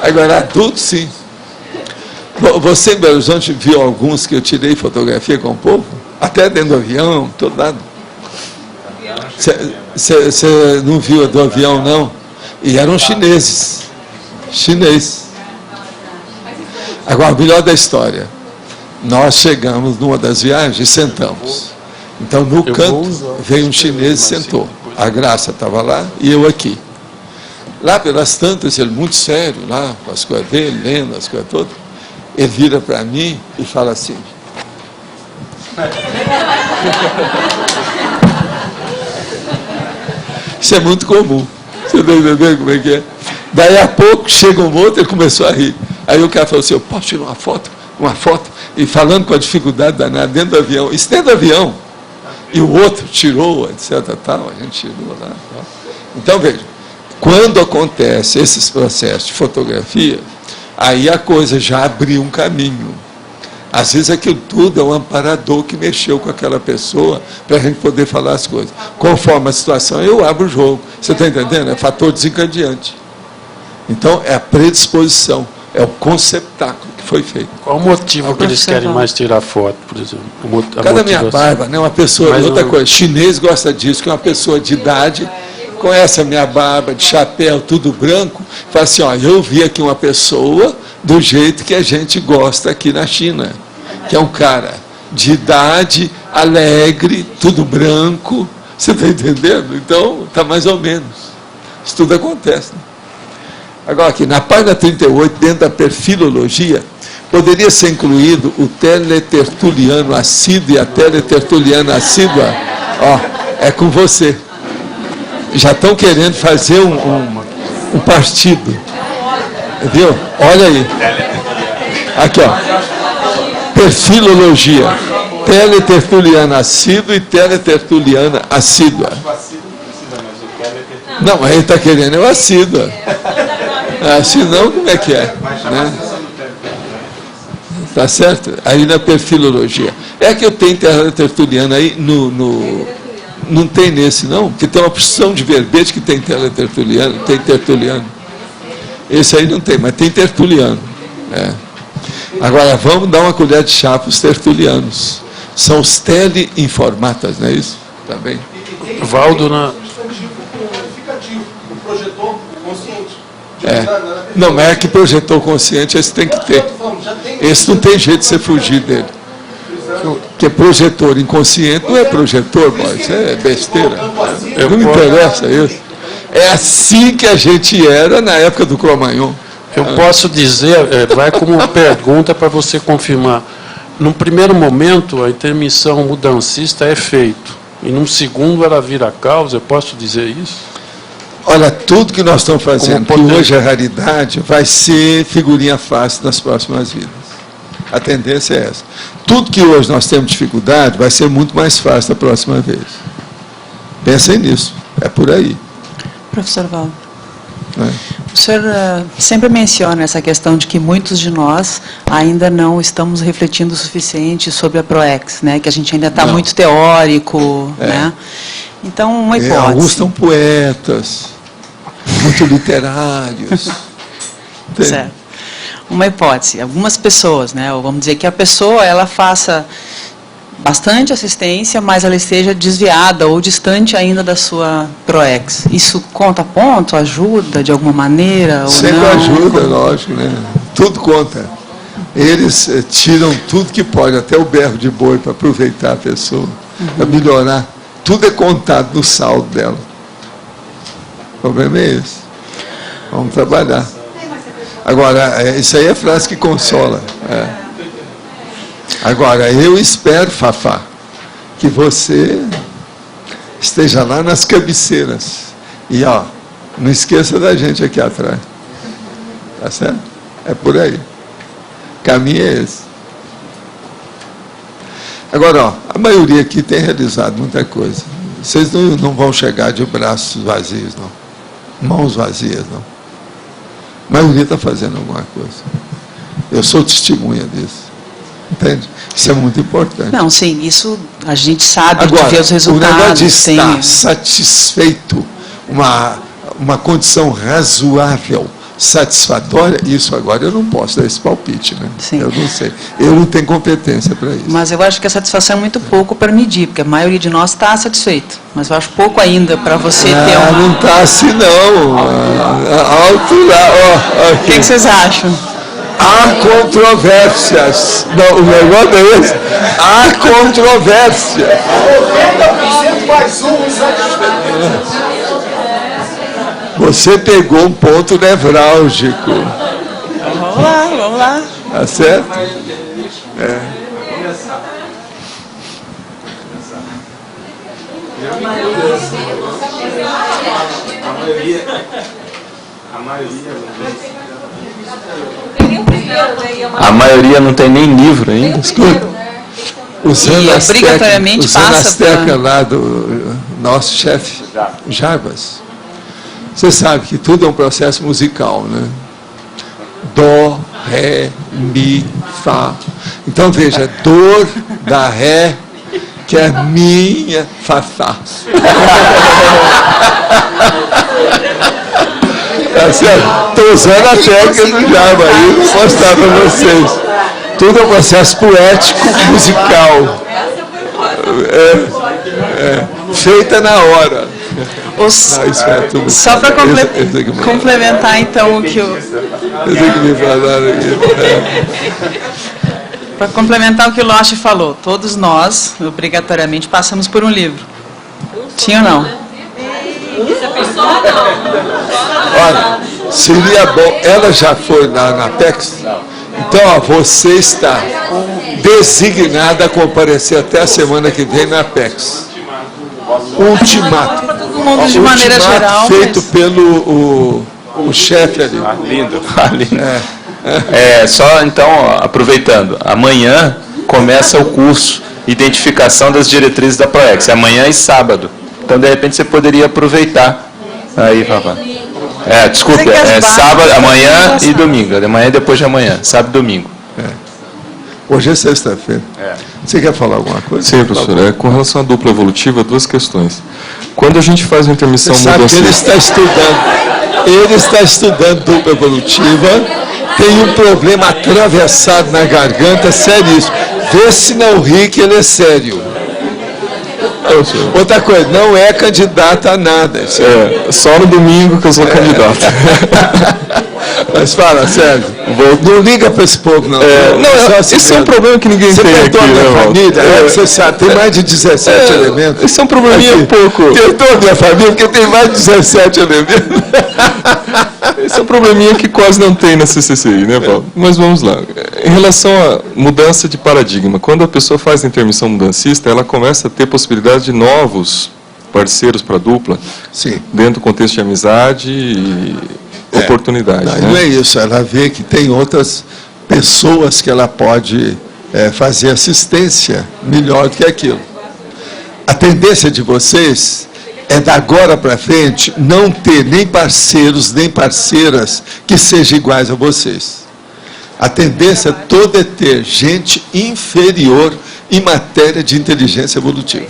Agora, adulto, sim. Você em Belo Horizonte viu alguns que eu tirei fotografia com o povo? Até dentro do avião, todo lado. Você não viu a do avião, não? E eram chineses. Chinês. Agora, o melhor da história. Nós chegamos numa das viagens e sentamos. Então, no canto, veio um chinês e sentou. A Graça estava lá e eu aqui. Lá pelas tantas, ele muito sério, lá com as coisas dele, lendo as coisas todas, ele vira para mim e fala assim. Isso é muito comum. Você está entendendo como é que é? Daí a pouco chega um outro, ele começou a rir. Aí o cara falou assim, eu posso tirar uma foto? Uma foto? E falando com a dificuldade danada dentro do avião. Isso dentro do avião. E o outro tirou, etc. Tal, a gente tirou lá. Tal. Então, veja, quando acontece esses processos de fotografia, aí a coisa já abriu um caminho. Às vezes aquilo tudo é um amparador que mexeu com aquela pessoa para a gente poder falar as coisas. Conforme a situação, eu abro o jogo. Você está entendendo? É fator desencadeante. Então, é a predisposição, é o conceptáculo que foi feito. Qual o motivo que eles querem mais tirar foto, por exemplo? Cada minha barba, né? Uma pessoa, outra coisa, chinês gosta disso, que uma pessoa de idade conhece a minha barba, de chapéu, tudo branco, fala assim, ó, eu vi aqui uma pessoa do jeito que a gente gosta aqui na China, que é um cara de idade, alegre, tudo branco, você está entendendo? Então, está mais ou menos. Isso tudo acontece. Né? Agora, aqui, na página 38, dentro da perfilologia, poderia ser incluído o teletertuliano assíduo e a teletertuliana assídua. Ó, é com você. Já estão querendo fazer um partido. Viu? Olha aí. Aqui, ó. Perfilologia. Teletertuliana assídua e teletertuliana assídua. Não, ele está querendo é o assídua. Assim não, como é que é? Né? Tá certo? Aí na perfilologia. É que eu tenho teletertuliana aí não tem nesse, não, porque tem uma porção de verbete que tem teletertuliano, tem tertuliano. Esse aí não tem, mas tem tertuliano. É. Agora, vamos dar uma colher de chá para os tertulianos. São os teleinformatas, não é isso? Tá bem? Valdo, na... Não, mas é que projetor consciente, esse tem que ter. Esse não tem jeito de você fugir dele. Porque projetor inconsciente não é projetor, boy, isso é besteira. Não me interessa isso. É assim que a gente era na época do Cro-Magnon. Eu posso dizer, vai como uma pergunta para você confirmar. Num primeiro momento, a intermissão mudancista é feito. E num segundo, ela vira causa. Eu posso dizer isso? Olha, tudo que nós estamos fazendo, que hoje é raridade, vai ser figurinha fácil nas próximas vidas. A tendência é essa. Tudo que hoje nós temos dificuldade, vai ser muito mais fácil da próxima vez. Pensem nisso. É por aí. Professor Valdo, o senhor sempre menciona essa questão de que muitos de nós ainda não estamos refletindo o suficiente sobre a PROEX, né? Que a gente ainda está muito teórico. Né? Então, uma hipótese. Alguns são poetas, muito literários. Certo. Uma hipótese. Algumas pessoas, né? Ou vamos dizer que a pessoa ela faça bastante assistência, mas ela esteja desviada ou distante ainda da sua PROEX. Isso conta ponto? Ajuda de alguma maneira? Ou sempre não? Ajuda, lógico, né? Tudo conta. Eles tiram tudo que pode, até o berro de boi, para aproveitar a pessoa, para melhorar. Tudo é contado no saldo dela. O problema é esse. Vamos trabalhar. Agora, isso aí é frase que consola. Agora, eu espero, Fafá, que você esteja lá nas cabeceiras. E, ó, não esqueça da gente aqui atrás. Tá certo? É por aí. O caminho é esse. Agora, ó, a maioria aqui tem realizado muita coisa. Vocês não vão chegar de braços vazios, não. Mãos vazias, não. A maioria está fazendo alguma coisa. Eu sou testemunha disso. Entende? Isso é muito importante. Não, sim, isso a gente sabe. Agora, de ver os resultados. O negócio de estar satisfeito, uma condição razoável satisfatória, isso agora eu não posso dar esse palpite, né? Sim. Eu não sei. Eu não tenho competência para isso. Mas eu acho que a satisfação é muito pouco para medir, porque a maioria de nós está satisfeito. Mas eu acho pouco ainda para você ter uma... não está assim, não. Alto lá. O que vocês acham? Há controvérsias. Não, o negócio é esse. Há controvérsia. 90% mais um. Você pegou um ponto nevrálgico. Vamos lá. Tá certo? A maioria não tem nem livro ainda. Escuta, usando as obrigatoriamente técnicas lá do nosso chefe, Jarbas, você sabe que tudo é um processo musical, né? Dó, Ré, Mi, Fá. Então veja, dor da Ré, que é minha, Fá, Fá. Tá certo? Estou usando a técnica do Java aí, vou mostrar para vocês. Tudo é um processo poético, musical. Feita na hora. Só para complementar, então, o que o... Para complementar o que o Loche falou, todos nós, obrigatoriamente, passamos por um livro. Tinha ou não? Olha, seria bom, ela já foi na Apex? Então, ó, você está designada a comparecer até a semana que vem na Apex. Ultimato. Todo mundo de maneira geral. Feito pelo o chefe ali. Lindo. Só então, ó, aproveitando, amanhã começa o curso Identificação das Diretrizes da ProEx, amanhã e sábado. Então, de repente, você poderia aproveitar. Aí, Fafá. Desculpa, sábado, amanhã e domingo. Amanhã e depois de amanhã, sábado e domingo. Hoje é sexta-feira. Você quer falar alguma coisa? Sim, professor. Com relação à dupla evolutiva, duas questões. Quando a gente faz uma intermissão mudancista... Ele está estudando dupla evolutiva, tem um problema atravessado na garganta, seríssimo. Vê se não ri que ele é sério. Outra coisa, não é candidato a nada. Só no domingo que eu sou candidato. Mas fala, Sérgio, não liga para esse povo, não. Esse é um problema que ninguém tem aqui. Você minha família, você sabe, tem mais de 17 elementos. Esse é um probleminha pouco. Tentou a minha família, porque tem mais de 17 elementos. Esse é um probleminha que quase não tem na CCCI, né, Paulo? Mas vamos lá. Em relação à mudança de paradigma, quando a pessoa faz a intermissão mudancista, ela começa a ter possibilidade de novos parceiros para a dupla, sim, dentro do contexto de amizade e oportunidade. Não é isso, ela vê que tem outras pessoas que ela pode fazer assistência melhor do que aquilo. A tendência de vocês é, da agora para frente, não ter nem parceiros, nem parceiras que sejam iguais a vocês. A tendência toda é ter gente inferior em matéria de inteligência evolutiva.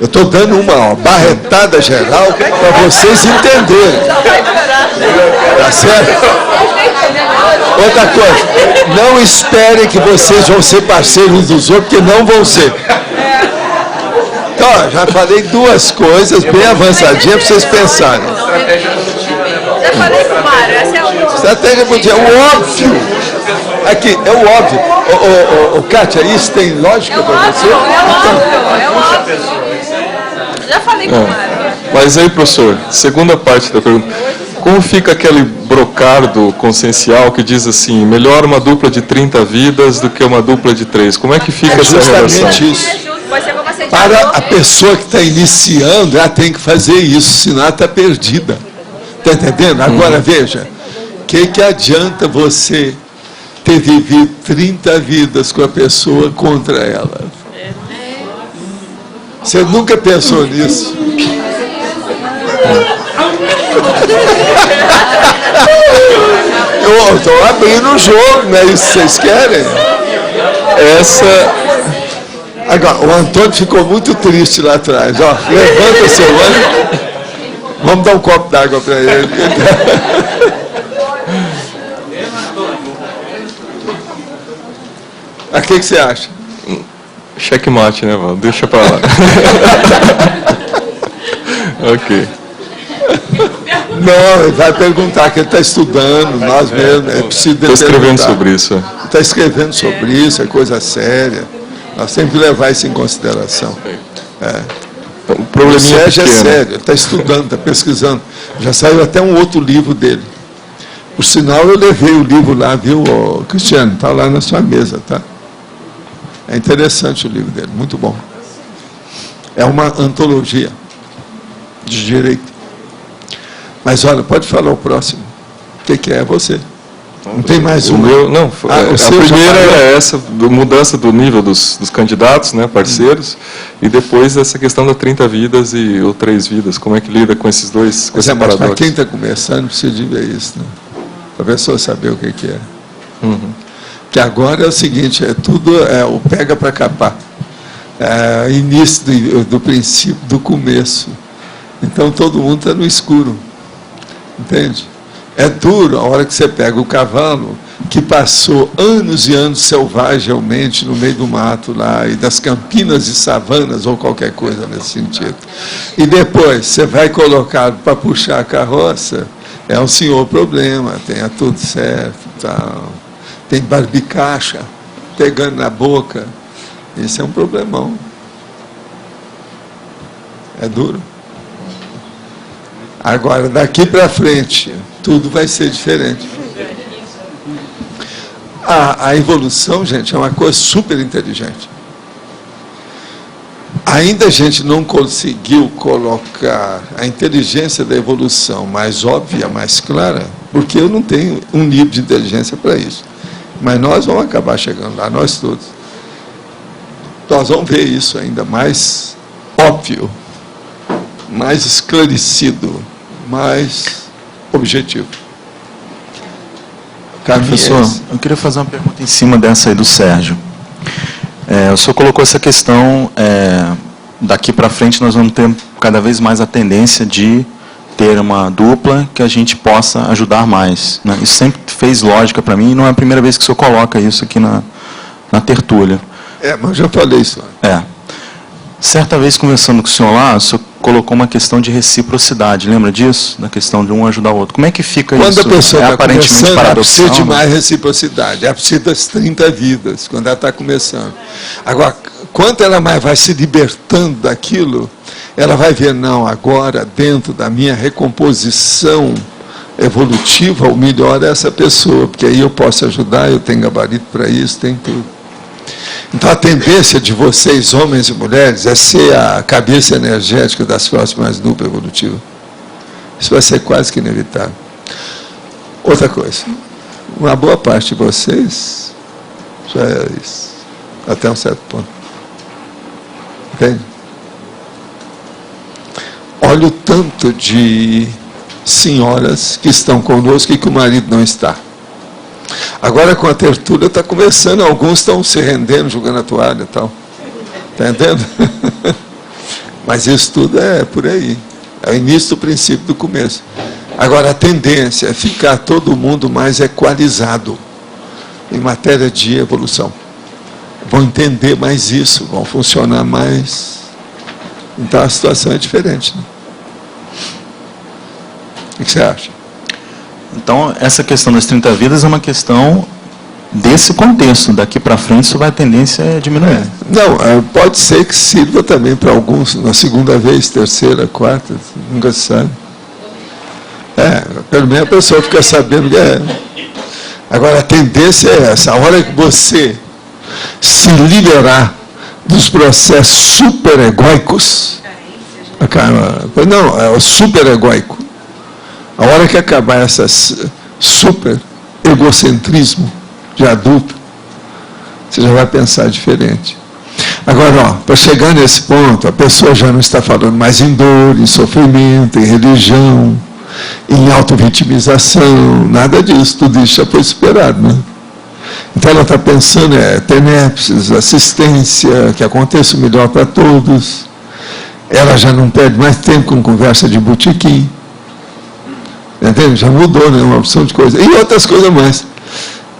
Eu estou dando uma barretada geral para vocês entenderem. Tá certo? Outra coisa, não esperem que vocês vão ser parceiros dos outros, porque não vão ser. Então, já falei duas coisas bem avançadinhas para vocês pensarem. Já falei com o Mário, essa é a última. Estratégia podia, o óbvio. Aqui, é o óbvio. Kátia, isso tem lógica para você? É óbvio. Já falei com o Mário. Mas aí, professor, segunda parte da pergunta. Como fica aquele brocardo consciencial que diz assim, melhor uma dupla de 30 vidas do que uma dupla de 3? Como é que fica essa relação? Justamente isso. Para a pessoa que está iniciando, ela tem que fazer isso, senão ela está perdida. Está entendendo? Agora, veja, o que adianta você ter vivido 30 vidas com a pessoa contra ela? Você nunca pensou nisso? Eu estou abrindo o jogo, não é isso que vocês querem? Agora, o Antônio ficou muito triste lá atrás. Ó, levanta o seu ânimo. Vamos dar um copo d'água para ele. O que você acha? Checkmate, né, Val? Deixa para lá. Ok. Não, ele vai perguntar, que ele está estudando, nós mesmos, é preciso Estou escrevendo sobre isso. Está escrevendo sobre isso, é coisa séria. Nós temos que levar isso em consideração. O Sérgio é sério, ele está estudando, está pesquisando. Já saiu até um outro livro dele. Por sinal, eu levei o livro lá, viu, Cristiano? Está lá na sua mesa, tá? É interessante o livro dele, muito bom. É uma antologia de direito. Mas olha, pode falar o próximo. O que é você? Não tem mais um? Não, a primeira é essa, mudança do nível dos candidatos, né, parceiros, e depois essa questão da 30 vidas ou 3 vidas. Como é que lida com esses dois paradoxos? Para quem está começando, precisa de ver isso, né? Para a pessoa saber o que é. Que agora é o seguinte, tudo o pega para capar. Início do princípio, do começo. Então todo mundo está no escuro. Entende? É duro a hora que você pega o cavalo, que passou anos e anos selvagemente no meio do mato lá, e das campinas e savanas, ou qualquer coisa nesse sentido. E depois você vai colocado para puxar a carroça, é um senhor problema, tenha tudo certo, tal. Tem barbicacha pegando na boca. Esse é um problemão. É duro. Agora, daqui para frente, tudo vai ser diferente. A evolução, gente, é uma coisa super inteligente. Ainda a gente não conseguiu colocar a inteligência da evolução mais óbvia, mais clara, porque eu não tenho um nível de inteligência para isso. Mas nós vamos acabar chegando lá, nós todos. Nós vamos ver isso ainda mais óbvio, mais esclarecido, mais objetivo. Professor, eu queria fazer uma pergunta em cima dessa aí do Sérgio. O senhor colocou essa questão, daqui para frente nós vamos ter cada vez mais a tendência de ter uma dupla que a gente possa ajudar mais, né? Isso sempre fez lógica para mim, e não é a primeira vez que o senhor coloca isso aqui na tertúlia. Mas eu já falei isso. Certa vez, conversando com o senhor lá, o senhor colocou uma questão de reciprocidade, lembra disso? Da questão de um ajudar o outro. Como é que fica isso? Quando a pessoa está começando, ela precisa de né? mais reciprocidade, ela precisa das 30 vidas, quando ela está começando. Agora, quanto ela mais vai se libertando daquilo, ela vai ver, não, agora, dentro da minha recomposição evolutiva, o melhor é essa pessoa, porque aí eu posso ajudar, eu tenho gabarito para isso, tem tudo. Então, a tendência de vocês, homens e mulheres, é ser a cabeça energética das próximas duplas evolutivas. Isso vai ser quase que inevitável. Outra coisa, uma boa parte de vocês já é isso, até um certo ponto. Entende? Olha o tanto de senhoras que estão conosco e que o marido não está. Agora, com a tertúlia, está começando, alguns estão se rendendo, jogando a toalha e tal. Está entendendo? Mas isso tudo é por aí. É o início do princípio do começo. Agora, a tendência é ficar todo mundo mais equalizado em matéria de evolução. Vão entender mais isso, vão funcionar mais. Então, a situação é diferente, né? O que você acha? Então, essa questão das 30 vidas é uma questão desse contexto. Daqui para frente, isso vai a tendência a diminuir. Não, pode ser que sirva também para alguns, na segunda vez, terceira, quarta, nunca se sabe. Pelo menos a pessoa fica sabendo que é. Agora, a tendência é essa. A hora que você se liberar dos processos superegóicos, não, é o superegóico. A hora que acabar esse super egocentrismo de adulto, você já vai pensar diferente. Agora, para chegar nesse ponto, a pessoa já não está falando mais em dor, em sofrimento, em religião, em autovitimização, nada disso, tudo isso já foi superado, né? Então ela está pensando tenepsis, assistência, que aconteça o melhor para todos. Ela já não perde mais tempo com conversa de botequim. Entende? Já mudou, né? Uma opção de coisa. E outras coisas mais.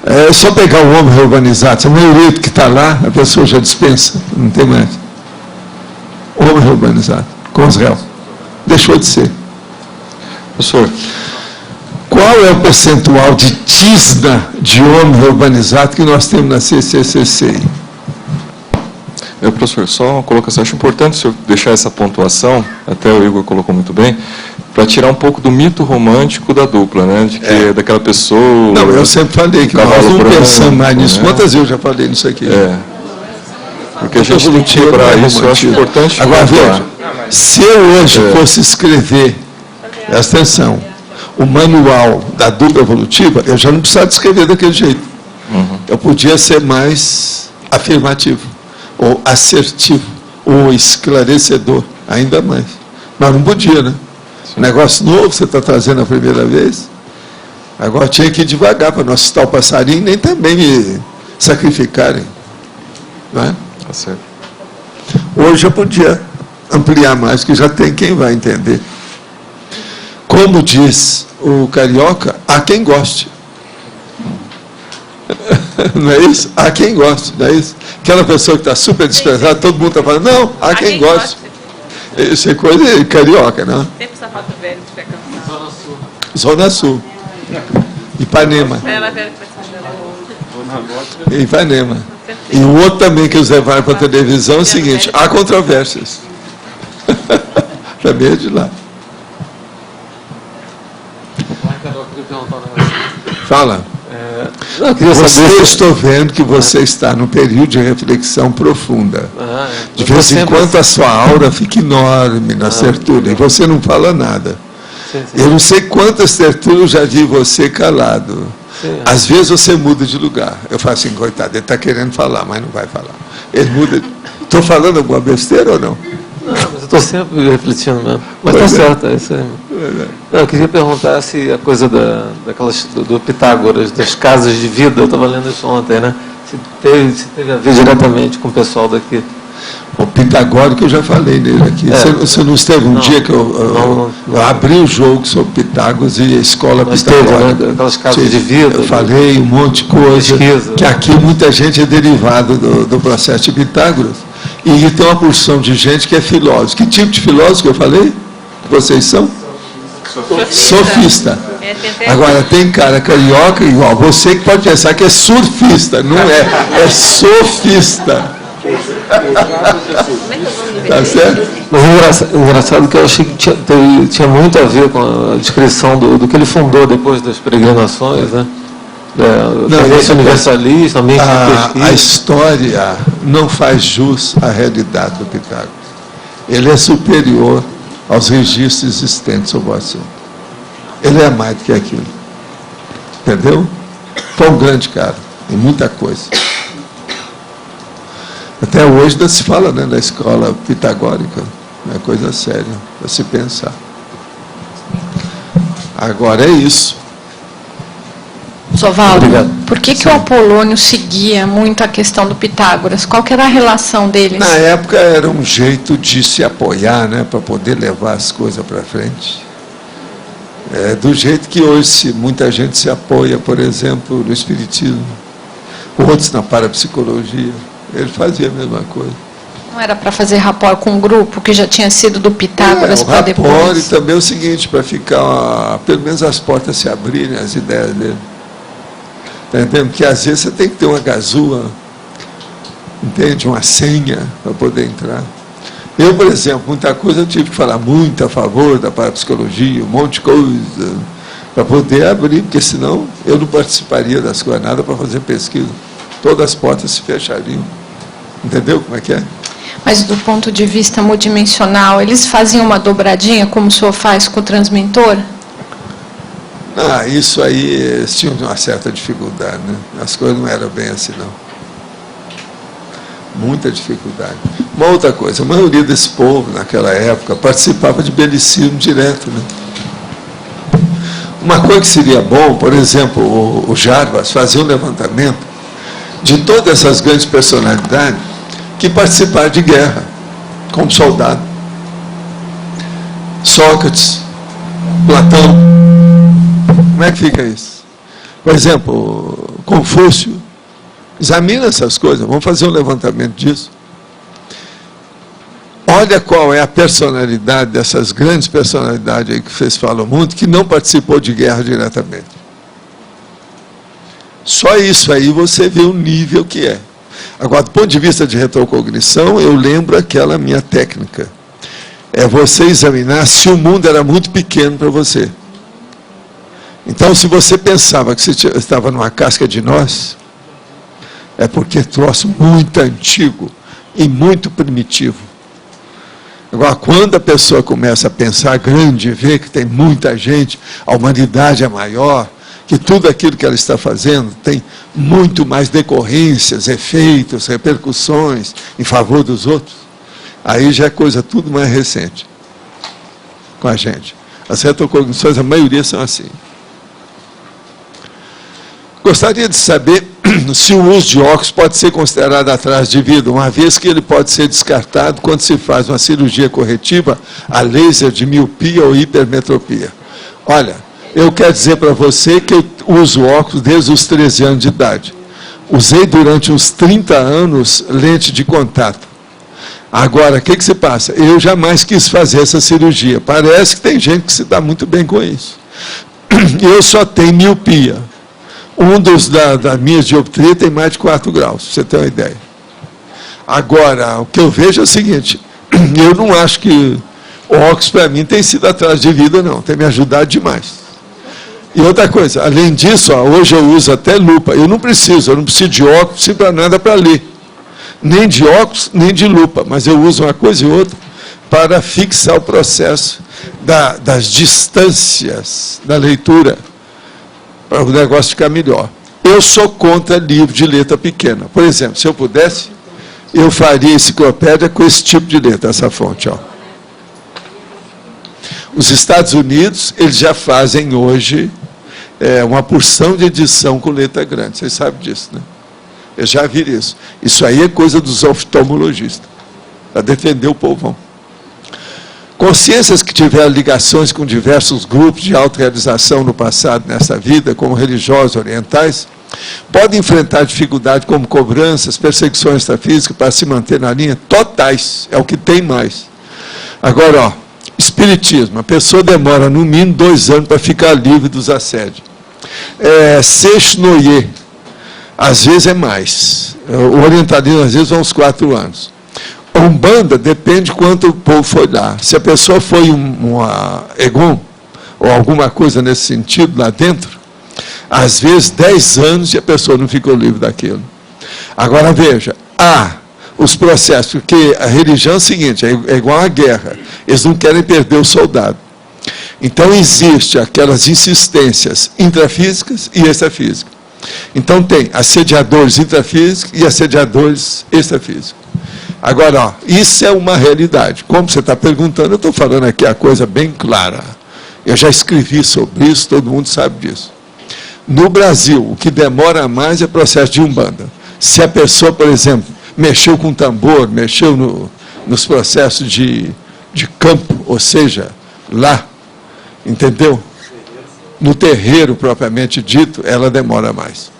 É só pegar o homem reurbanizado. A maioria que está lá, a pessoa já dispensa, não tem mais. Homem reurbanizado, com os réus. Deixou de ser. Professor, qual é o percentual de tisna de homem reurbanizado que nós temos na CCCCI? Professor, só uma colocação. Acho importante o senhor deixar essa pontuação, até o Igor colocou muito bem, para tirar um pouco do mito romântico da dupla, né? De que é daquela pessoa... Não, eu sempre falei que nós não pensamos mais nisso. Quantas vezes eu já falei nisso aqui? Porque a gente tem que quebrar isso, eu acho importante. Agora, veja, se eu hoje fosse escrever, presta atenção, o manual da dupla evolutiva, eu já não precisava escrever daquele jeito. Eu podia ser mais afirmativo, ou assertivo, ou esclarecedor, ainda mais. Mas não podia, né? Um negócio novo, você está trazendo a primeira vez. Agora tinha que ir devagar para não assustar o passarinho, nem também me sacrificarem. Não é? Tá certo. Hoje eu podia ampliar mais, que já tem quem vai entender. Como diz o carioca, há quem goste. Não é isso? Há quem goste, não é isso? Aquela pessoa que está super desprezada, todo mundo está falando, não, há quem goste. Isso é coisa de carioca, não? Sempre sapato velho, se tiver cansado. Zona Sul. Ipanema. Ela velha que vai se Ipanema. E o outro também que os levaram para a televisão é o seguinte, há controvérsias. Também é de lá. Fala. Estou vendo que você está num período de reflexão profunda. De vez em quando a sua aura fica enorme na tertúlia, e você não fala nada. Eu não sei quantas tertúlias eu já vi você calado. Às vezes você muda de lugar. Eu falo assim, coitado, ele está querendo falar, mas não vai falar. Ele muda. Estou falando alguma besteira ou não? Não, mas eu estou sempre refletindo mesmo. Mas está certo, é isso aí. Não, eu queria perguntar se a coisa do Pitágoras, das casas de vida, eu estava lendo isso ontem, né? Se teve a ver diretamente com o pessoal daqui. O pitagórico eu já falei nele aqui. Você não esteve um dia que eu abri o jogo sobre Pitágoras e a escola pitagórica. Né? Aquelas casas de vida. Eu falei um monte de coisa. Pesquisa. Que aqui muita gente é derivado do processo de Pitágoras. E tem uma porção de gente que é filósofo. Que tipo de filósofo que eu falei? Vocês são? Sofista. Agora, tem cara carioca igual você que pode pensar que é surfista. Não é. É sofista. Tá certo? Mas engraçado que eu achei que tinha muito a ver com a descrição do que ele fundou depois das peregrinações, né? Tendência universalista, mente de pesquisa. A história não faz jus à realidade do Pitágoras. Ele é superior aos registros existentes sobre o assunto. Ele é mais do que aquilo. Entendeu? Foi um grande cara, em muita coisa. Até hoje ainda se fala, né, da escola pitagórica. É coisa séria para se pensar. Agora é isso. Sovaldo, por que o Apolônio seguia muito a questão do Pitágoras? Qual que era a relação deles? Na época era um jeito de se apoiar, né, para poder levar as coisas para frente. Do jeito que hoje muita gente se apoia, por exemplo, no Espiritismo, outros na parapsicologia. Ele fazia a mesma coisa. Não era para fazer rapport com um grupo que já tinha sido do Pitágoras para depois? O rapport e também é o seguinte, para ficar, pelo menos as portas se abrirem, as ideias dele. Está entendendo? Porque às vezes você tem que ter uma gazua, entende? Uma senha para poder entrar. Eu, por exemplo, muita coisa eu tive que falar muito a favor da parapsicologia, um monte de coisa, para poder abrir, porque senão eu não participaria das coisas, nada para fazer pesquisa. Todas as portas se fechariam. Entendeu como é que é? Mas do ponto de vista multidimensional, eles faziam uma dobradinha, como o senhor faz com o transmentor? Isso aí, eles tinham uma certa dificuldade, né? As coisas não eram bem assim, não. Muita dificuldade. Uma outra coisa, a maioria desse povo, naquela época, participava de belicismo direto, né? Uma coisa que seria bom, por exemplo, o Jarbas fazia um levantamento de todas essas grandes personalidades que participaram de guerra, como soldado. Sócrates, Platão. Como é que fica isso? Por exemplo, Confúcio. Examina essas coisas, vamos fazer um levantamento disso. Olha qual é a personalidade dessas grandes personalidades aí que vocês falam muito, que não participou de guerra diretamente. Só isso aí você vê o nível que é. Agora, do ponto de vista de retrocognição, eu lembro aquela minha técnica. É você examinar se o mundo era muito pequeno para você. Então, se você pensava que você estava numa casca de nós, é porque é troço muito antigo e muito primitivo. Agora, quando a pessoa começa a pensar grande, ver que tem muita gente, a humanidade é maior, que tudo aquilo que ela está fazendo tem muito mais decorrências, efeitos, repercussões em favor dos outros, aí já é coisa tudo mais recente com a gente. As retrocognições, a maioria são assim. Gostaria de saber se o uso de óculos pode ser considerado atraso de vida, uma vez que ele pode ser descartado quando se faz uma cirurgia corretiva a laser de miopia ou hipermetropia. Olha, eu quero dizer para você que eu uso óculos desde os 13 anos de idade. Usei durante uns 30 anos lente de contato. Agora, o que se passa? Eu jamais quis fazer essa cirurgia. Parece que tem gente que se dá muito bem com isso. Eu só tenho miopia. Um dos da minha dioptria tem mais de 4 graus, para você ter uma ideia. Agora, o que eu vejo é o seguinte, eu não acho que o óculos para mim tem sido atrás de vida, não. Tem me ajudado demais. E outra coisa, além disso, ó, hoje eu uso até lupa. Eu não preciso de óculos, não preciso para nada para ler. Nem de óculos, nem de lupa. Mas eu uso uma coisa e outra para fixar o processo das distâncias da leitura, para o negócio ficar melhor. Eu sou contra livro de letra pequena. Por exemplo, se eu pudesse, eu faria enciclopédia com esse tipo de letra, essa fonte. Ó. Os Estados Unidos, eles já fazem hoje uma porção de edição com letra grande. Vocês sabem disso, né? Eu já vi isso. Isso aí é coisa dos oftalmologistas, para defender o povão. Consciências que tiveram ligações com diversos grupos de autorrealização no passado, nessa vida, como religiosos orientais, podem enfrentar dificuldades como cobranças, perseguições extrafísicas para se manter na linha totais, é o que tem mais. Agora, ó, espiritismo, a pessoa demora no mínimo 2 anos para ficar livre dos assédios. Seixnoye, às vezes é mais. O orientalismo, às vezes, são uns 4 anos. A Umbanda depende de quanto o povo foi lá. Se a pessoa foi uma Egon, ou alguma coisa nesse sentido lá dentro, às vezes 10 anos e a pessoa não ficou livre daquilo. Agora veja, os processos, porque a religião é o seguinte, é igual à guerra, eles não querem perder o soldado. Então existe aquelas insistências intrafísicas e extrafísicas. Então tem assediadores intrafísicos e assediadores extrafísicos. Agora, ó, isso é uma realidade. Como você está perguntando, eu estou falando aqui a coisa bem clara. Eu já escrevi sobre isso, todo mundo sabe disso. No Brasil, o que demora mais é processo de Umbanda. Se a pessoa, por exemplo, mexeu com tambor, mexeu nos processos de campo, ou seja, lá, entendeu? No terreiro propriamente dito, ela demora mais.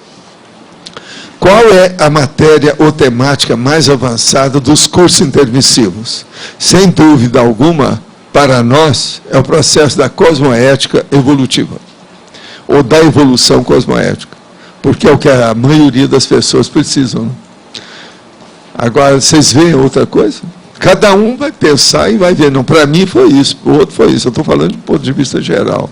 Qual é a matéria ou temática mais avançada dos cursos intermissivos? Sem dúvida alguma, para nós, é o processo da cosmoética evolutiva, ou da evolução cosmoética, porque é o que a maioria das pessoas precisam. Né? Agora, vocês veem outra coisa? Cada um vai pensar e vai ver, não, para mim foi isso, para o outro foi isso, eu estou falando do ponto de vista geral.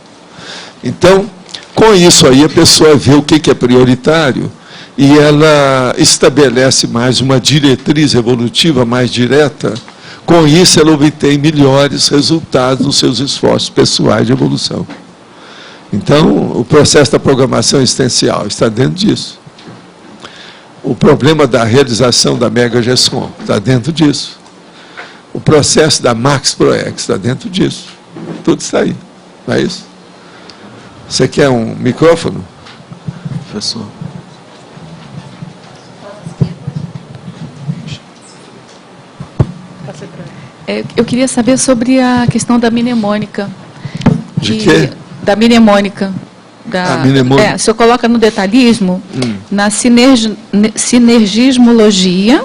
Então, com isso aí, a pessoa vê o que é prioritário, e ela estabelece mais uma diretriz evolutiva mais direta. Com isso, ela obtém melhores resultados nos seus esforços pessoais de evolução. Então, o processo da programação existencial está dentro disso. O problema da realização da Mega GESCOM está dentro disso. O processo da Max Proex está dentro disso. Tudo está aí. Não é isso? Você quer um micrófono? Professor. Eu queria saber sobre a questão da mnemônica. De quê? Da mnemônica. mnemônica. O senhor coloca no detalhismo, na sinergismologia,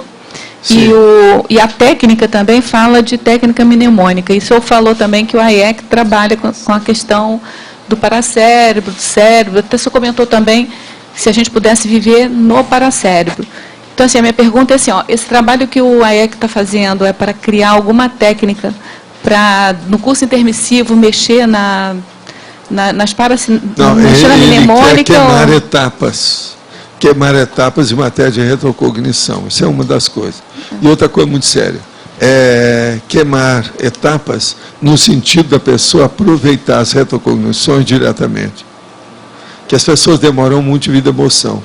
e a técnica também fala de técnica mnemônica. E o senhor falou também que o AIEC trabalha com a questão do paracérebro, do cérebro. Até o senhor comentou também se a gente pudesse viver no paracérebro. Então, assim, a minha pergunta é assim, esse trabalho que o AIEC está fazendo é para criar alguma técnica para, no curso intermissivo, mexer nas mexer na mnemônica? Ele quer queimar etapas em matéria de retrocognição. Isso é uma das coisas. E outra coisa muito séria, queimar etapas no sentido da pessoa aproveitar as retrocognições diretamente. Que as pessoas demoram muito devido à emoção.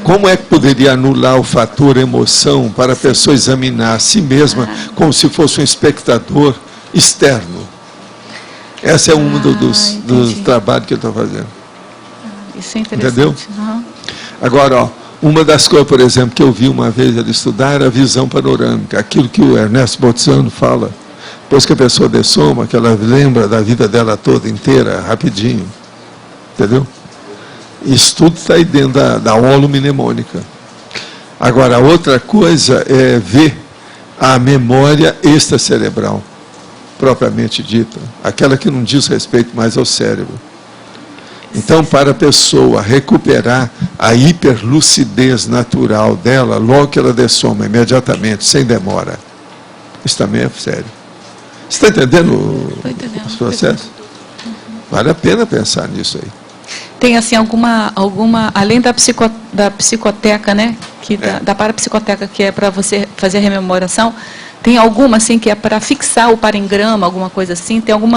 Como é que poderia anular o fator emoção para a pessoa examinar a si mesma como se fosse um espectador externo? Essa é uma dos trabalhos que ele está fazendo. Isso é interessante. Entendeu? Agora, uma das coisas, por exemplo, que eu vi uma vez ele estudar era a visão panorâmica. Aquilo que o Ernesto Bottizzano fala. Depois que a pessoa dessoma, que ela lembra da vida dela toda inteira, rapidinho. Entendeu? Isso tudo está aí dentro da holomnemônica. Agora, outra coisa é ver a memória extracerebral, propriamente dita, aquela que não diz respeito mais ao cérebro. Então, para a pessoa recuperar a hiperlucidez natural dela, logo que ela dessoma imediatamente, sem demora, isso também é sério. Você está entendendo os processos? Vale a pena pensar nisso aí. Tem assim alguma além da psicoteca, né? Da parapsicoteca, que é para você fazer a rememoração, tem alguma assim que é para fixar o parengrama, alguma coisa assim? Tem algum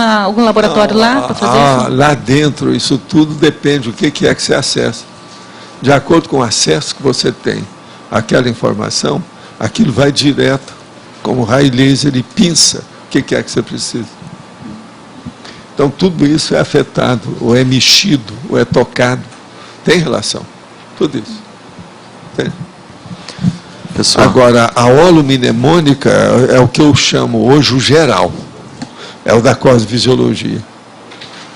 laboratório lá para fazer isso? Lá dentro, isso tudo depende do que é que você acessa. De acordo com o acesso que você tem àquela informação, aquilo vai direto, como raio laser, e pinça o que é que você precisa. Então, tudo isso é afetado, ou é mexido, ou é tocado. Tem relação. Tudo isso. Tem. Pessoal. Agora, a holomnemônica é o que eu chamo hoje o geral. É o da cosmofisiologia.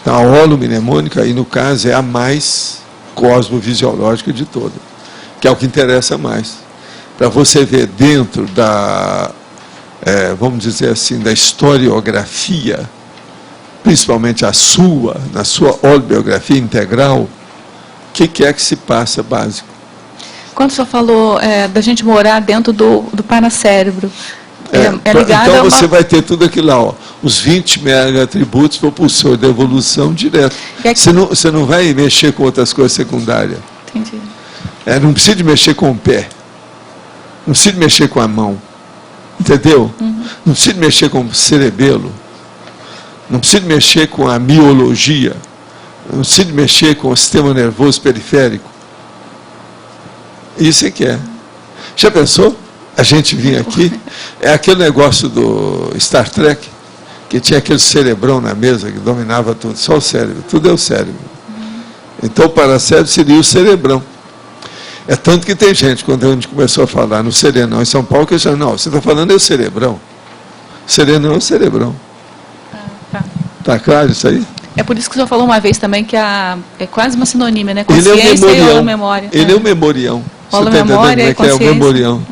Então, a holomnemônica, aí no caso, é a mais cosmofisiológica de todas. Que é o que interessa mais. Para você ver dentro da, vamos dizer assim, da historiografia, principalmente na sua holobiografia integral, o que é que se passa básico? Quando o senhor falou da gente morar dentro do paracérebro, ligado então a você vai ter tudo aquilo lá, os 20 mega atributos propulsor da evolução direto. Você não vai mexer com outras coisas secundárias. Entendi. Não precisa de mexer com o pé, não precisa de mexer com a mão, entendeu? Não precisa de mexer com o cerebelo, não precisa mexer com a miologia, não precisa mexer com o sistema nervoso periférico. Isso é que é. Já pensou? A gente vinha aqui, é aquele negócio do Star Trek, que tinha aquele cerebrão na mesa que dominava tudo, só o cérebro, tudo é o cérebro. Então o paracérebro seria o cerebrão. É tanto que tem gente, quando a gente começou a falar no Serenão em São Paulo, que já não, você está falando é o cerebrão. Serenão é o cerebrão. Está claro isso aí? É por isso que o senhor falou uma vez também que é quase uma sinônima, né? Consciência e holomemória. Ele é o memorião. Holomemória e consciência. É o memorião.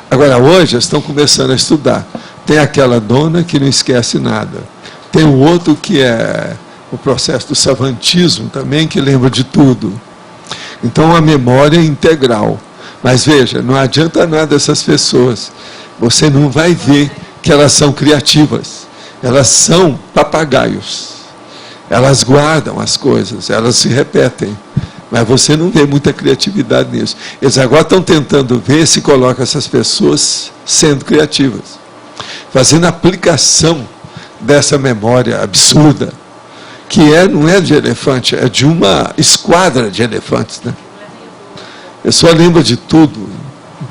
Agora, hoje, eles estão começando a estudar. Tem aquela dona que não esquece nada. Tem o outro que é o processo do savantismo também, que lembra de tudo. Então, a memória é integral. Mas, veja, não adianta nada essas pessoas. Você não vai ver que elas são criativas. Elas são papagaios. Elas guardam as coisas, elas se repetem. Mas você não vê muita criatividade nisso. Eles agora estão tentando ver se colocam essas pessoas sendo criativas. Fazendo aplicação dessa memória absurda, que não é de elefante, é de uma esquadra de elefantes. Né? A pessoa lembra de tudo,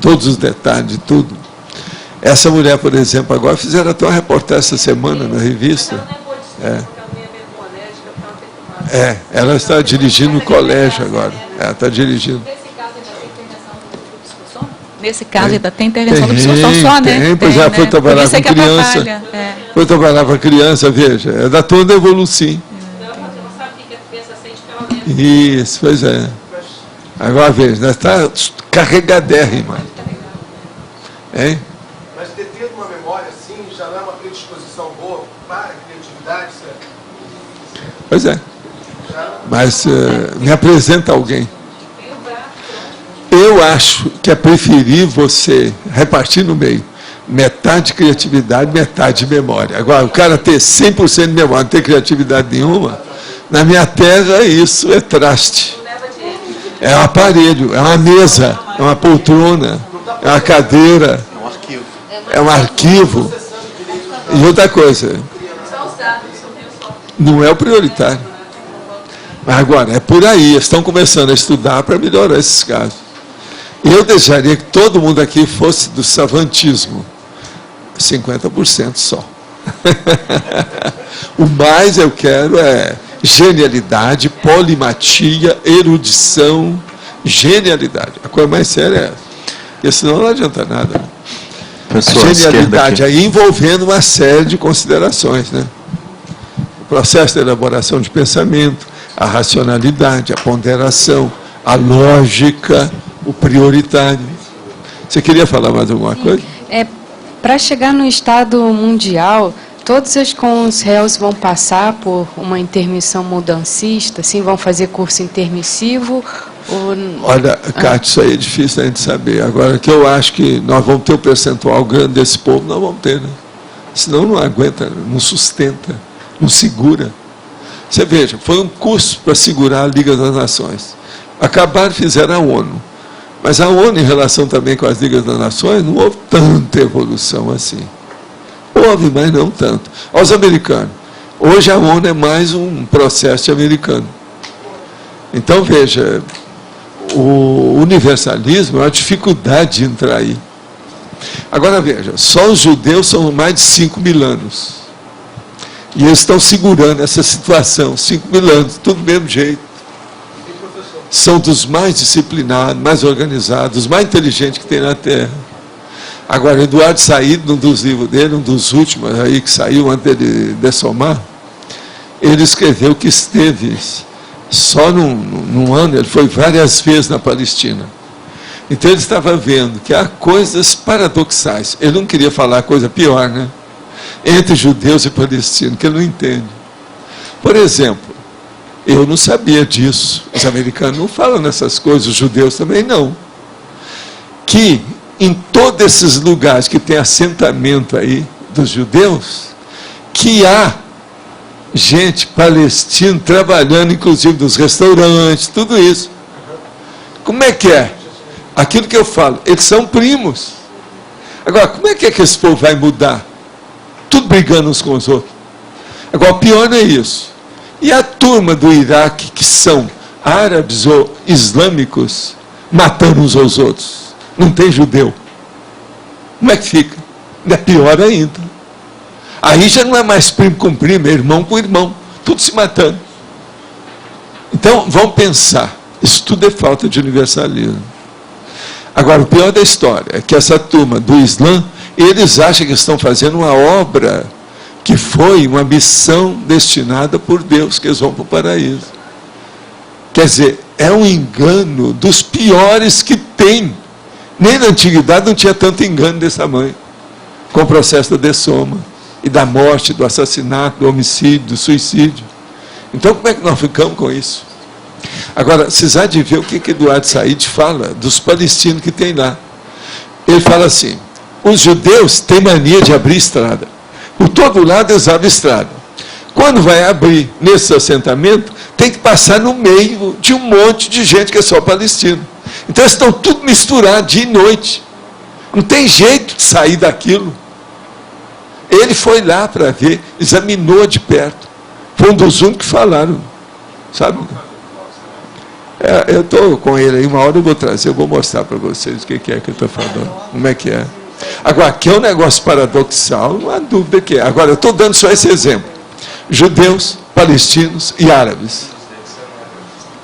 todos os detalhes, de tudo. Essa mulher, por exemplo, agora fizeram até uma reportagem essa semana na revista. Ela está dirigindo no colégio agora. Ela está dirigindo. Nesse caso, ainda tem intervenção do psicossoma só, né? Pois já foi trabalhar com criança. Foi trabalhar com a criança, veja. É da toda evolução. Isso, pois é. Agora veja, nós está carregadérrima. Hein? Mas ter tido uma memória assim já não é uma predisposição boa para a criatividade, certo? Pois é. Mas me apresenta alguém. Eu acho que é preferível você repartir no meio. Metade de criatividade, metade de memória. Agora, o cara ter 100% de memória, não ter criatividade nenhuma, na minha terra isso é traste. É um aparelho, é uma mesa, é uma poltrona, é uma cadeira, é um arquivo. E outra coisa, não é o prioritário. Mas agora, é por aí, estão começando a estudar para melhorar esses casos. Eu desejaria que todo mundo aqui fosse do savantismo. 50% só. O mais eu quero é genialidade, polimatia, erudição, genialidade. A coisa mais séria é essa. Porque senão não adianta nada. A genialidade aí envolvendo uma série de considerações, né? O processo de elaboração de pensamento, a racionalidade, a ponderação, a lógica, o prioritário. Você queria falar mais alguma coisa? Para chegar no estado mundial, todos os réus vão passar por uma intermissão mudancista, assim, vão fazer curso intermissivo? Olha, Cátia, isso aí é difícil a gente saber. Agora, que eu acho que nós vamos ter um percentual grande desse povo, nós vamos ter, né? Senão não aguenta, não sustenta, não segura. Você veja, foi um curso para segurar a Liga das Nações. Acabaram, fizeram a ONU. Mas a ONU, em relação também com as Ligas das Nações, não houve tanta evolução assim. Houve, mas não tanto. Aos americanos. Hoje a ONU é mais um processo americano. Então, veja, o universalismo é uma dificuldade de entrar aí. Agora, veja, só os judeus são mais de 5.000 anos. E eles estão segurando essa situação, 5.000 anos, tudo do mesmo jeito. São dos mais disciplinados, mais organizados, os mais inteligentes que tem na Terra. Agora, Eduardo Said, num dos livros dele, um dos últimos aí que saiu antes dele dessomar, ele escreveu que esteve só num ano, ele foi várias vezes na Palestina. Então ele estava vendo que há coisas paradoxais. Ele não queria falar coisa pior, né? Entre judeus e palestinos, que ele não entende. Por exemplo, eu não sabia disso. Os americanos não falam nessas coisas, os judeus também não. Que em todos esses lugares que tem assentamento aí dos judeus, que há gente palestina trabalhando, inclusive nos restaurantes, tudo isso. Como é que é? Aquilo que eu falo, eles são primos. Agora, como é que esse povo vai mudar? Tudo brigando uns com os outros. Agora, o pior não é isso. E a turma do Iraque, que são árabes ou islâmicos, matando uns aos outros? Não tem judeu. Como é que fica? É pior ainda. Aí já não é mais primo com primo, é irmão com irmão. Tudo se matando. Então, vamos pensar. Isso tudo é falta de universalismo. Agora, o pior da história é que essa turma do Islã, eles acham que estão fazendo uma obra que foi uma missão destinada por Deus, que eles vão para o paraíso. Quer dizer, é um engano dos piores que tem. Nem na antiguidade não tinha tanto engano desse tamanho, com o processo da dessoma, e da morte, do assassinato, do homicídio, do suicídio. Então, como é que nós ficamos com isso? Agora, vocês há de ver o que Eduardo Said fala dos palestinos que tem lá. Ele fala assim, os judeus têm mania de abrir estrada. Por todo lado eles abrem estrada. Quando vai abrir nesse assentamento, tem que passar no meio de um monte de gente que é só palestino. Então eles estão tudo misturados dia e noite. Não tem jeito de sair daquilo. Ele foi lá para ver, examinou de perto. Foi um dos únicos que falaram. Sabe? Eu estou com ele aí, uma hora eu vou trazer, eu vou mostrar para vocês o que é que eu estou falando. Como é que é. Agora, aqui é um negócio paradoxal, não há dúvida que é. Agora, eu estou dando só esse exemplo. Judeus, palestinos e árabes.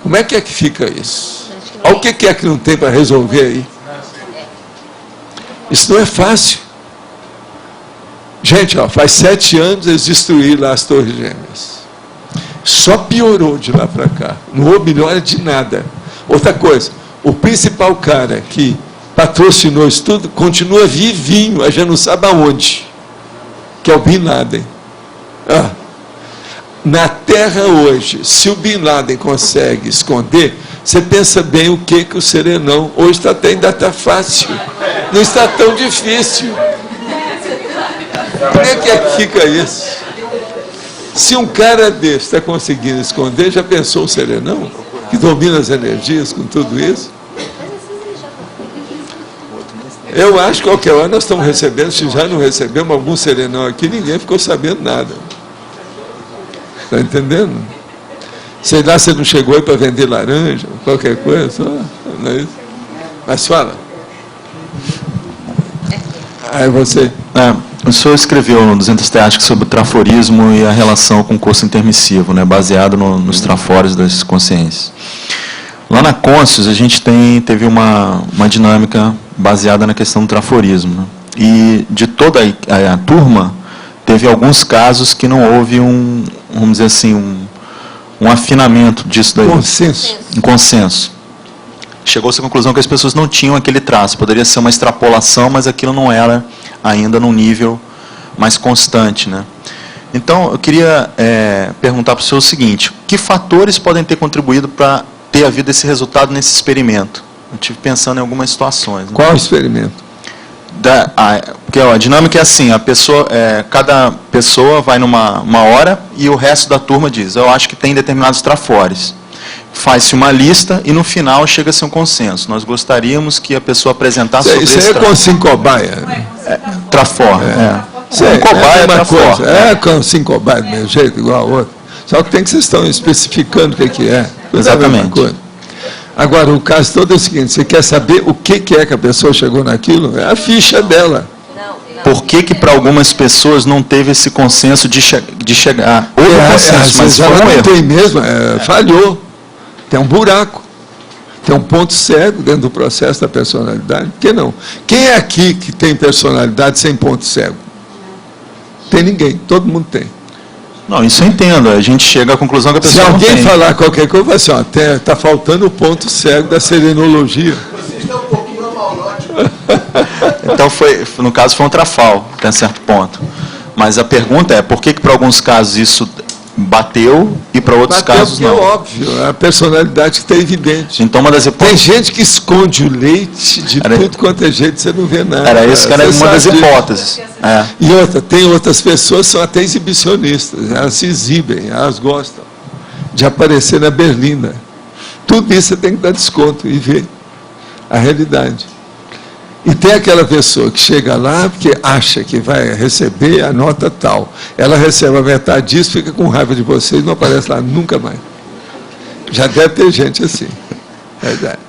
Como é que fica isso? Olha o que é que não tem para resolver aí. Isso não é fácil. Gente, ó, faz 7 anos eles destruíram lá as Torres Gêmeas. Só piorou de lá para cá. Não houve melhora de nada. Outra coisa, o principal cara que patrocinou isso tudo continua vivinho, a gente não sabe aonde, que é o Bin Laden. Na Terra hoje, se o Bin Laden consegue esconder, você pensa bem o que o serenão hoje ainda está fácil, não está tão difícil. Como é que fica isso? Se um cara desse está conseguindo esconder, já pensou o serenão? Que domina as energias com tudo isso? Eu acho que qualquer hora nós estamos recebendo, se já não recebemos algum serenão aqui, ninguém ficou sabendo nada. Está entendendo? Sei lá, você não chegou aí para vender laranja, qualquer coisa, só, não é isso? Mas fala. Aí você. O senhor escreveu no 200 Teáticos sobre o traforismo e a relação com o curso intermissivo, né, baseado nos trafores das consciências. Lá na Conscius, a gente teve uma dinâmica baseada na questão do traforismo. Né? E de toda a turma, teve alguns casos que não houve vamos dizer assim, um afinamento disso daí. Consenso. Um consenso. Chegou-se à conclusão que as pessoas não tinham aquele traço. Poderia ser uma extrapolação, mas aquilo não era ainda num nível mais constante, né? Então, eu queria perguntar para o senhor o seguinte: que fatores podem ter contribuído para ter havido esse resultado nesse experimento? Eu estive pensando em algumas situações. Né? Qual experimento? Porque a dinâmica é assim: cada pessoa vai numa hora e o resto da turma diz, eu acho que tem determinados trafores. Faz-se uma lista e no final chega-se a um consenso. Nós gostaríamos que a pessoa apresentasse sobre isso. Isso é com 5 cobaia. Trafor. Com cobaia é uma coisa. Com 5 cobaia do mesmo jeito, igual a outra. Só que tem que vocês estão especificando o que é. Exatamente. Agora, o caso todo é o seguinte: você quer saber o que é que a pessoa chegou naquilo? É a ficha dela. Por que para algumas pessoas não teve esse consenso de chegar? Houve consenso, mas foi um erro. Tem mesmo, falhou. Tem um buraco. Tem um ponto cego dentro do processo da personalidade. Por que não? Quem é aqui que tem personalidade sem ponto cego? Tem ninguém. Todo mundo tem. Não, isso eu entendo. A gente chega à conclusão que a pessoa não tem. Se alguém falar qualquer coisa, vai assim, está faltando o ponto cego da serenologia. Vocês estão um pouquinho amalóticos. Então, no caso, foi um trafal, até certo ponto. Mas a pergunta é, por que para alguns casos isso bateu e para outros casos não? É óbvio, a personalidade que está evidente. Então, tem gente que esconde o leite de tudo quanto é jeito, você não vê nada. Era isso que era uma das hipóteses. E tem outras pessoas que são até exibicionistas, elas se exibem, elas gostam de aparecer na berlina. Tudo isso você tem que dar desconto e ver a realidade. E tem aquela pessoa que chega lá porque acha que vai receber a nota tal. Ela recebe a metade disso, fica com raiva de vocês e não aparece lá nunca mais. Já deve ter gente assim. Verdade.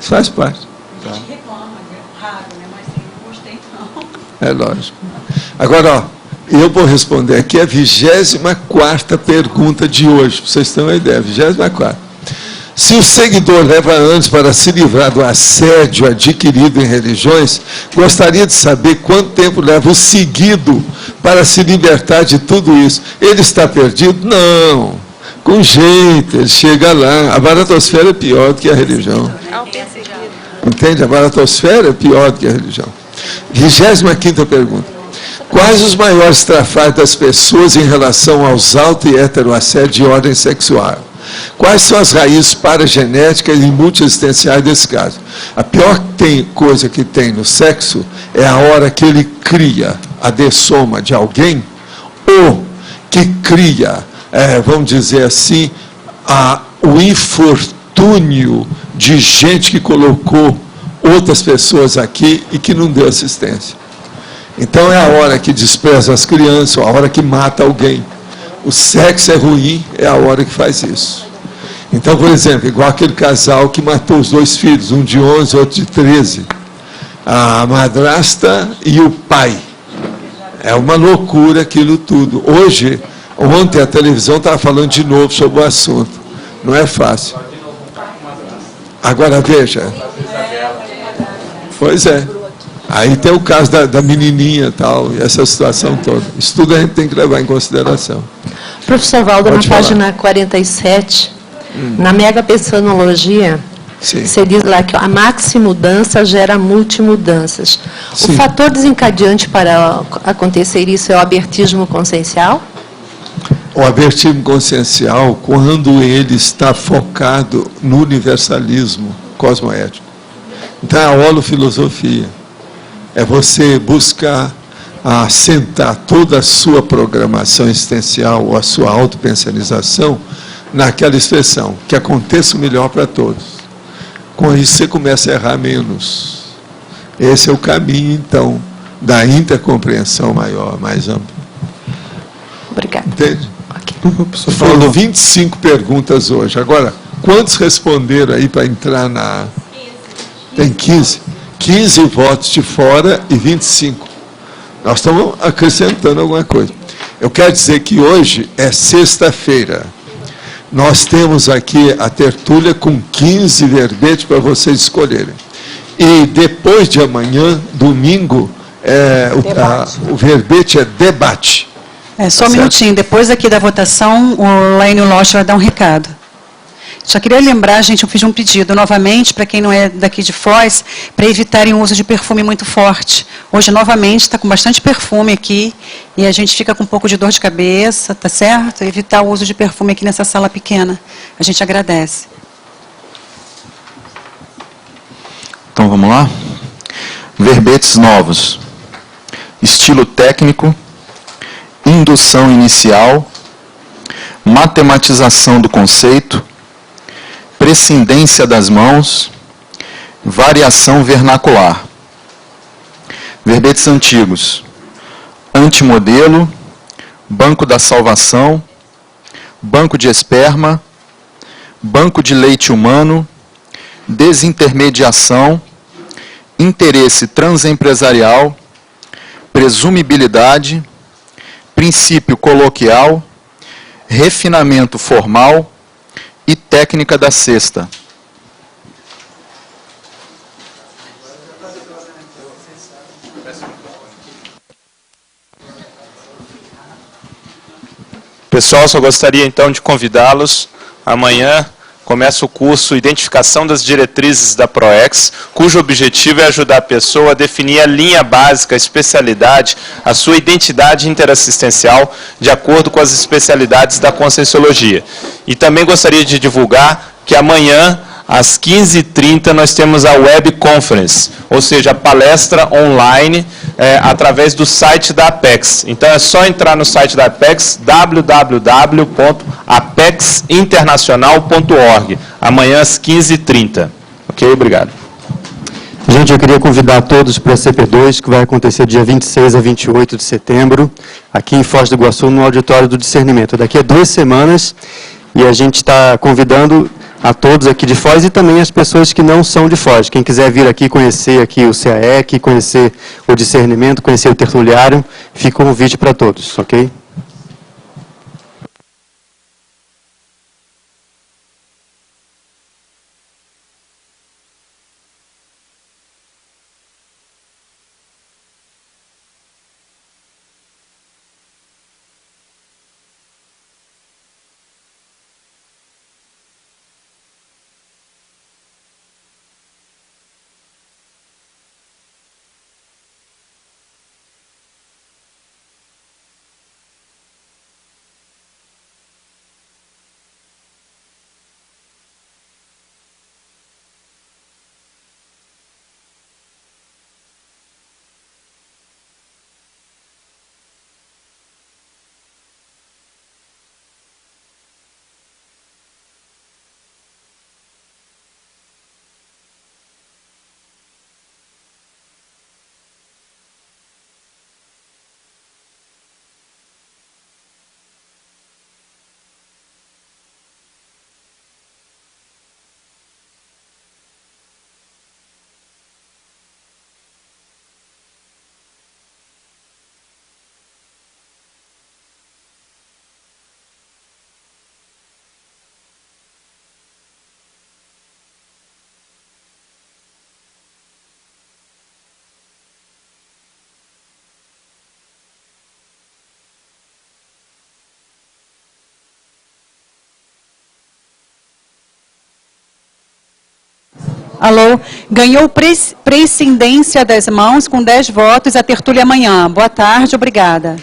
Isso faz parte. A gente reclama, é raro, né? Mas não gostei não. É lógico. Agora, eu vou responder aqui a 24ª pergunta de hoje, para vocês terem uma ideia, 24ª. Se o seguidor leva anos para se livrar do assédio adquirido em religiões, gostaria de saber quanto tempo leva o seguido para se libertar de tudo isso. Ele está perdido? Não. Com jeito, ele chega lá. A baratosfera é pior do que a religião. Entende? A baratosfera é pior do que a religião. 25ª pergunta. Quais os maiores trafalhos das pessoas em relação aos auto- e heteroassédios de ordem sexual? Quais são as raízes paragenéticas e multiexistenciais desse caso? A pior coisa que tem no sexo é a hora que ele cria a dessoma de alguém, ou que cria, vamos dizer assim, o infortúnio de gente que colocou outras pessoas aqui e que não deu assistência. Então é a hora que despreza as crianças, a hora que mata alguém. O sexo é ruim, é a hora que faz isso. Então, por exemplo, igual aquele casal que matou os 2 filhos, um de 11 e outro de 13. A madrasta e o pai. É uma loucura aquilo tudo. Ontem a televisão estava falando de novo sobre o assunto. Não é fácil. Agora veja. Pois é. Aí tem o caso da menininha e tal, e essa situação toda. Isso tudo a gente tem que levar em consideração. Professor Valdo, na Pode falar. página 47, na megapensanologia, você diz lá que a maximudança gera multimudanças. Sim. O fator desencadeante para acontecer isso é o abertismo consciencial? O abertismo consciencial, quando ele está focado no universalismo cosmoético. Então, é a holofilosofia. É você buscar assentar toda a sua programação existencial ou a sua autopensionização naquela expressão, que aconteça o melhor para todos. Com isso, você começa a errar menos. Esse é o caminho, então, da intercompreensão maior, mais ampla. Obrigada. Entende? Foram 25 perguntas hoje. Agora, quantos responderam aí para entrar na... Tem 15. 15 votos de fora e 25. Nós estamos acrescentando alguma coisa. Eu quero dizer que hoje é sexta-feira. Nós temos aqui a tertúlia com 15 verbetes para vocês escolherem. E depois de amanhã, domingo, o verbete é debate. Só um minutinho. Depois aqui da votação, o Laine Losch vai dar um recado. Só queria lembrar, gente, eu fiz um pedido novamente, para quem não é daqui de Foz, para evitarem o uso de perfume muito forte. Hoje, novamente, está com bastante perfume aqui, e a gente fica com um pouco de dor de cabeça, tá certo? Evitar o uso de perfume aqui nessa sala pequena. A gente agradece. Então, vamos lá? Verbetes novos. Estilo técnico, indução inicial, matematização do conceito, prescindência das mãos, variação vernacular. Verbetes antigos: antimodelo, banco da salvação, banco de esperma, banco de leite humano, desintermediação, interesse transempresarial, presumibilidade, princípio coloquial, refinamento formal e técnica da cesta. Pessoal, só gostaria então de convidá-los. Amanhã começa o curso Identificação das Diretrizes da PROEX, cujo objetivo é ajudar a pessoa a definir a linha básica, a especialidade, a sua identidade interassistencial, de acordo com as especialidades da Conscienciologia. E também gostaria de divulgar que amanhã, às 15h30, nós temos a Web Conference, ou seja, a palestra online através do site da Apex. Então é só entrar no site da Apex, www.apexinternacional.org, amanhã às 15h30. Ok? Obrigado. Gente, eu queria convidar todos para a CP2, que vai acontecer dia 26 a 28 de setembro, aqui em Foz do Iguaçu, no Auditório do Discernimento. Daqui a 2 semanas, e a gente está convidando a todos aqui de Foz e também as pessoas que não são de Foz. Quem quiser vir aqui conhecer aqui o CAEC, conhecer o Discernimento, conhecer o Tertuliário, fica o convite para todos, ok? Alô? Ganhou prescindência das mãos com 10 votos a tertúlia amanhã. Boa tarde, obrigada.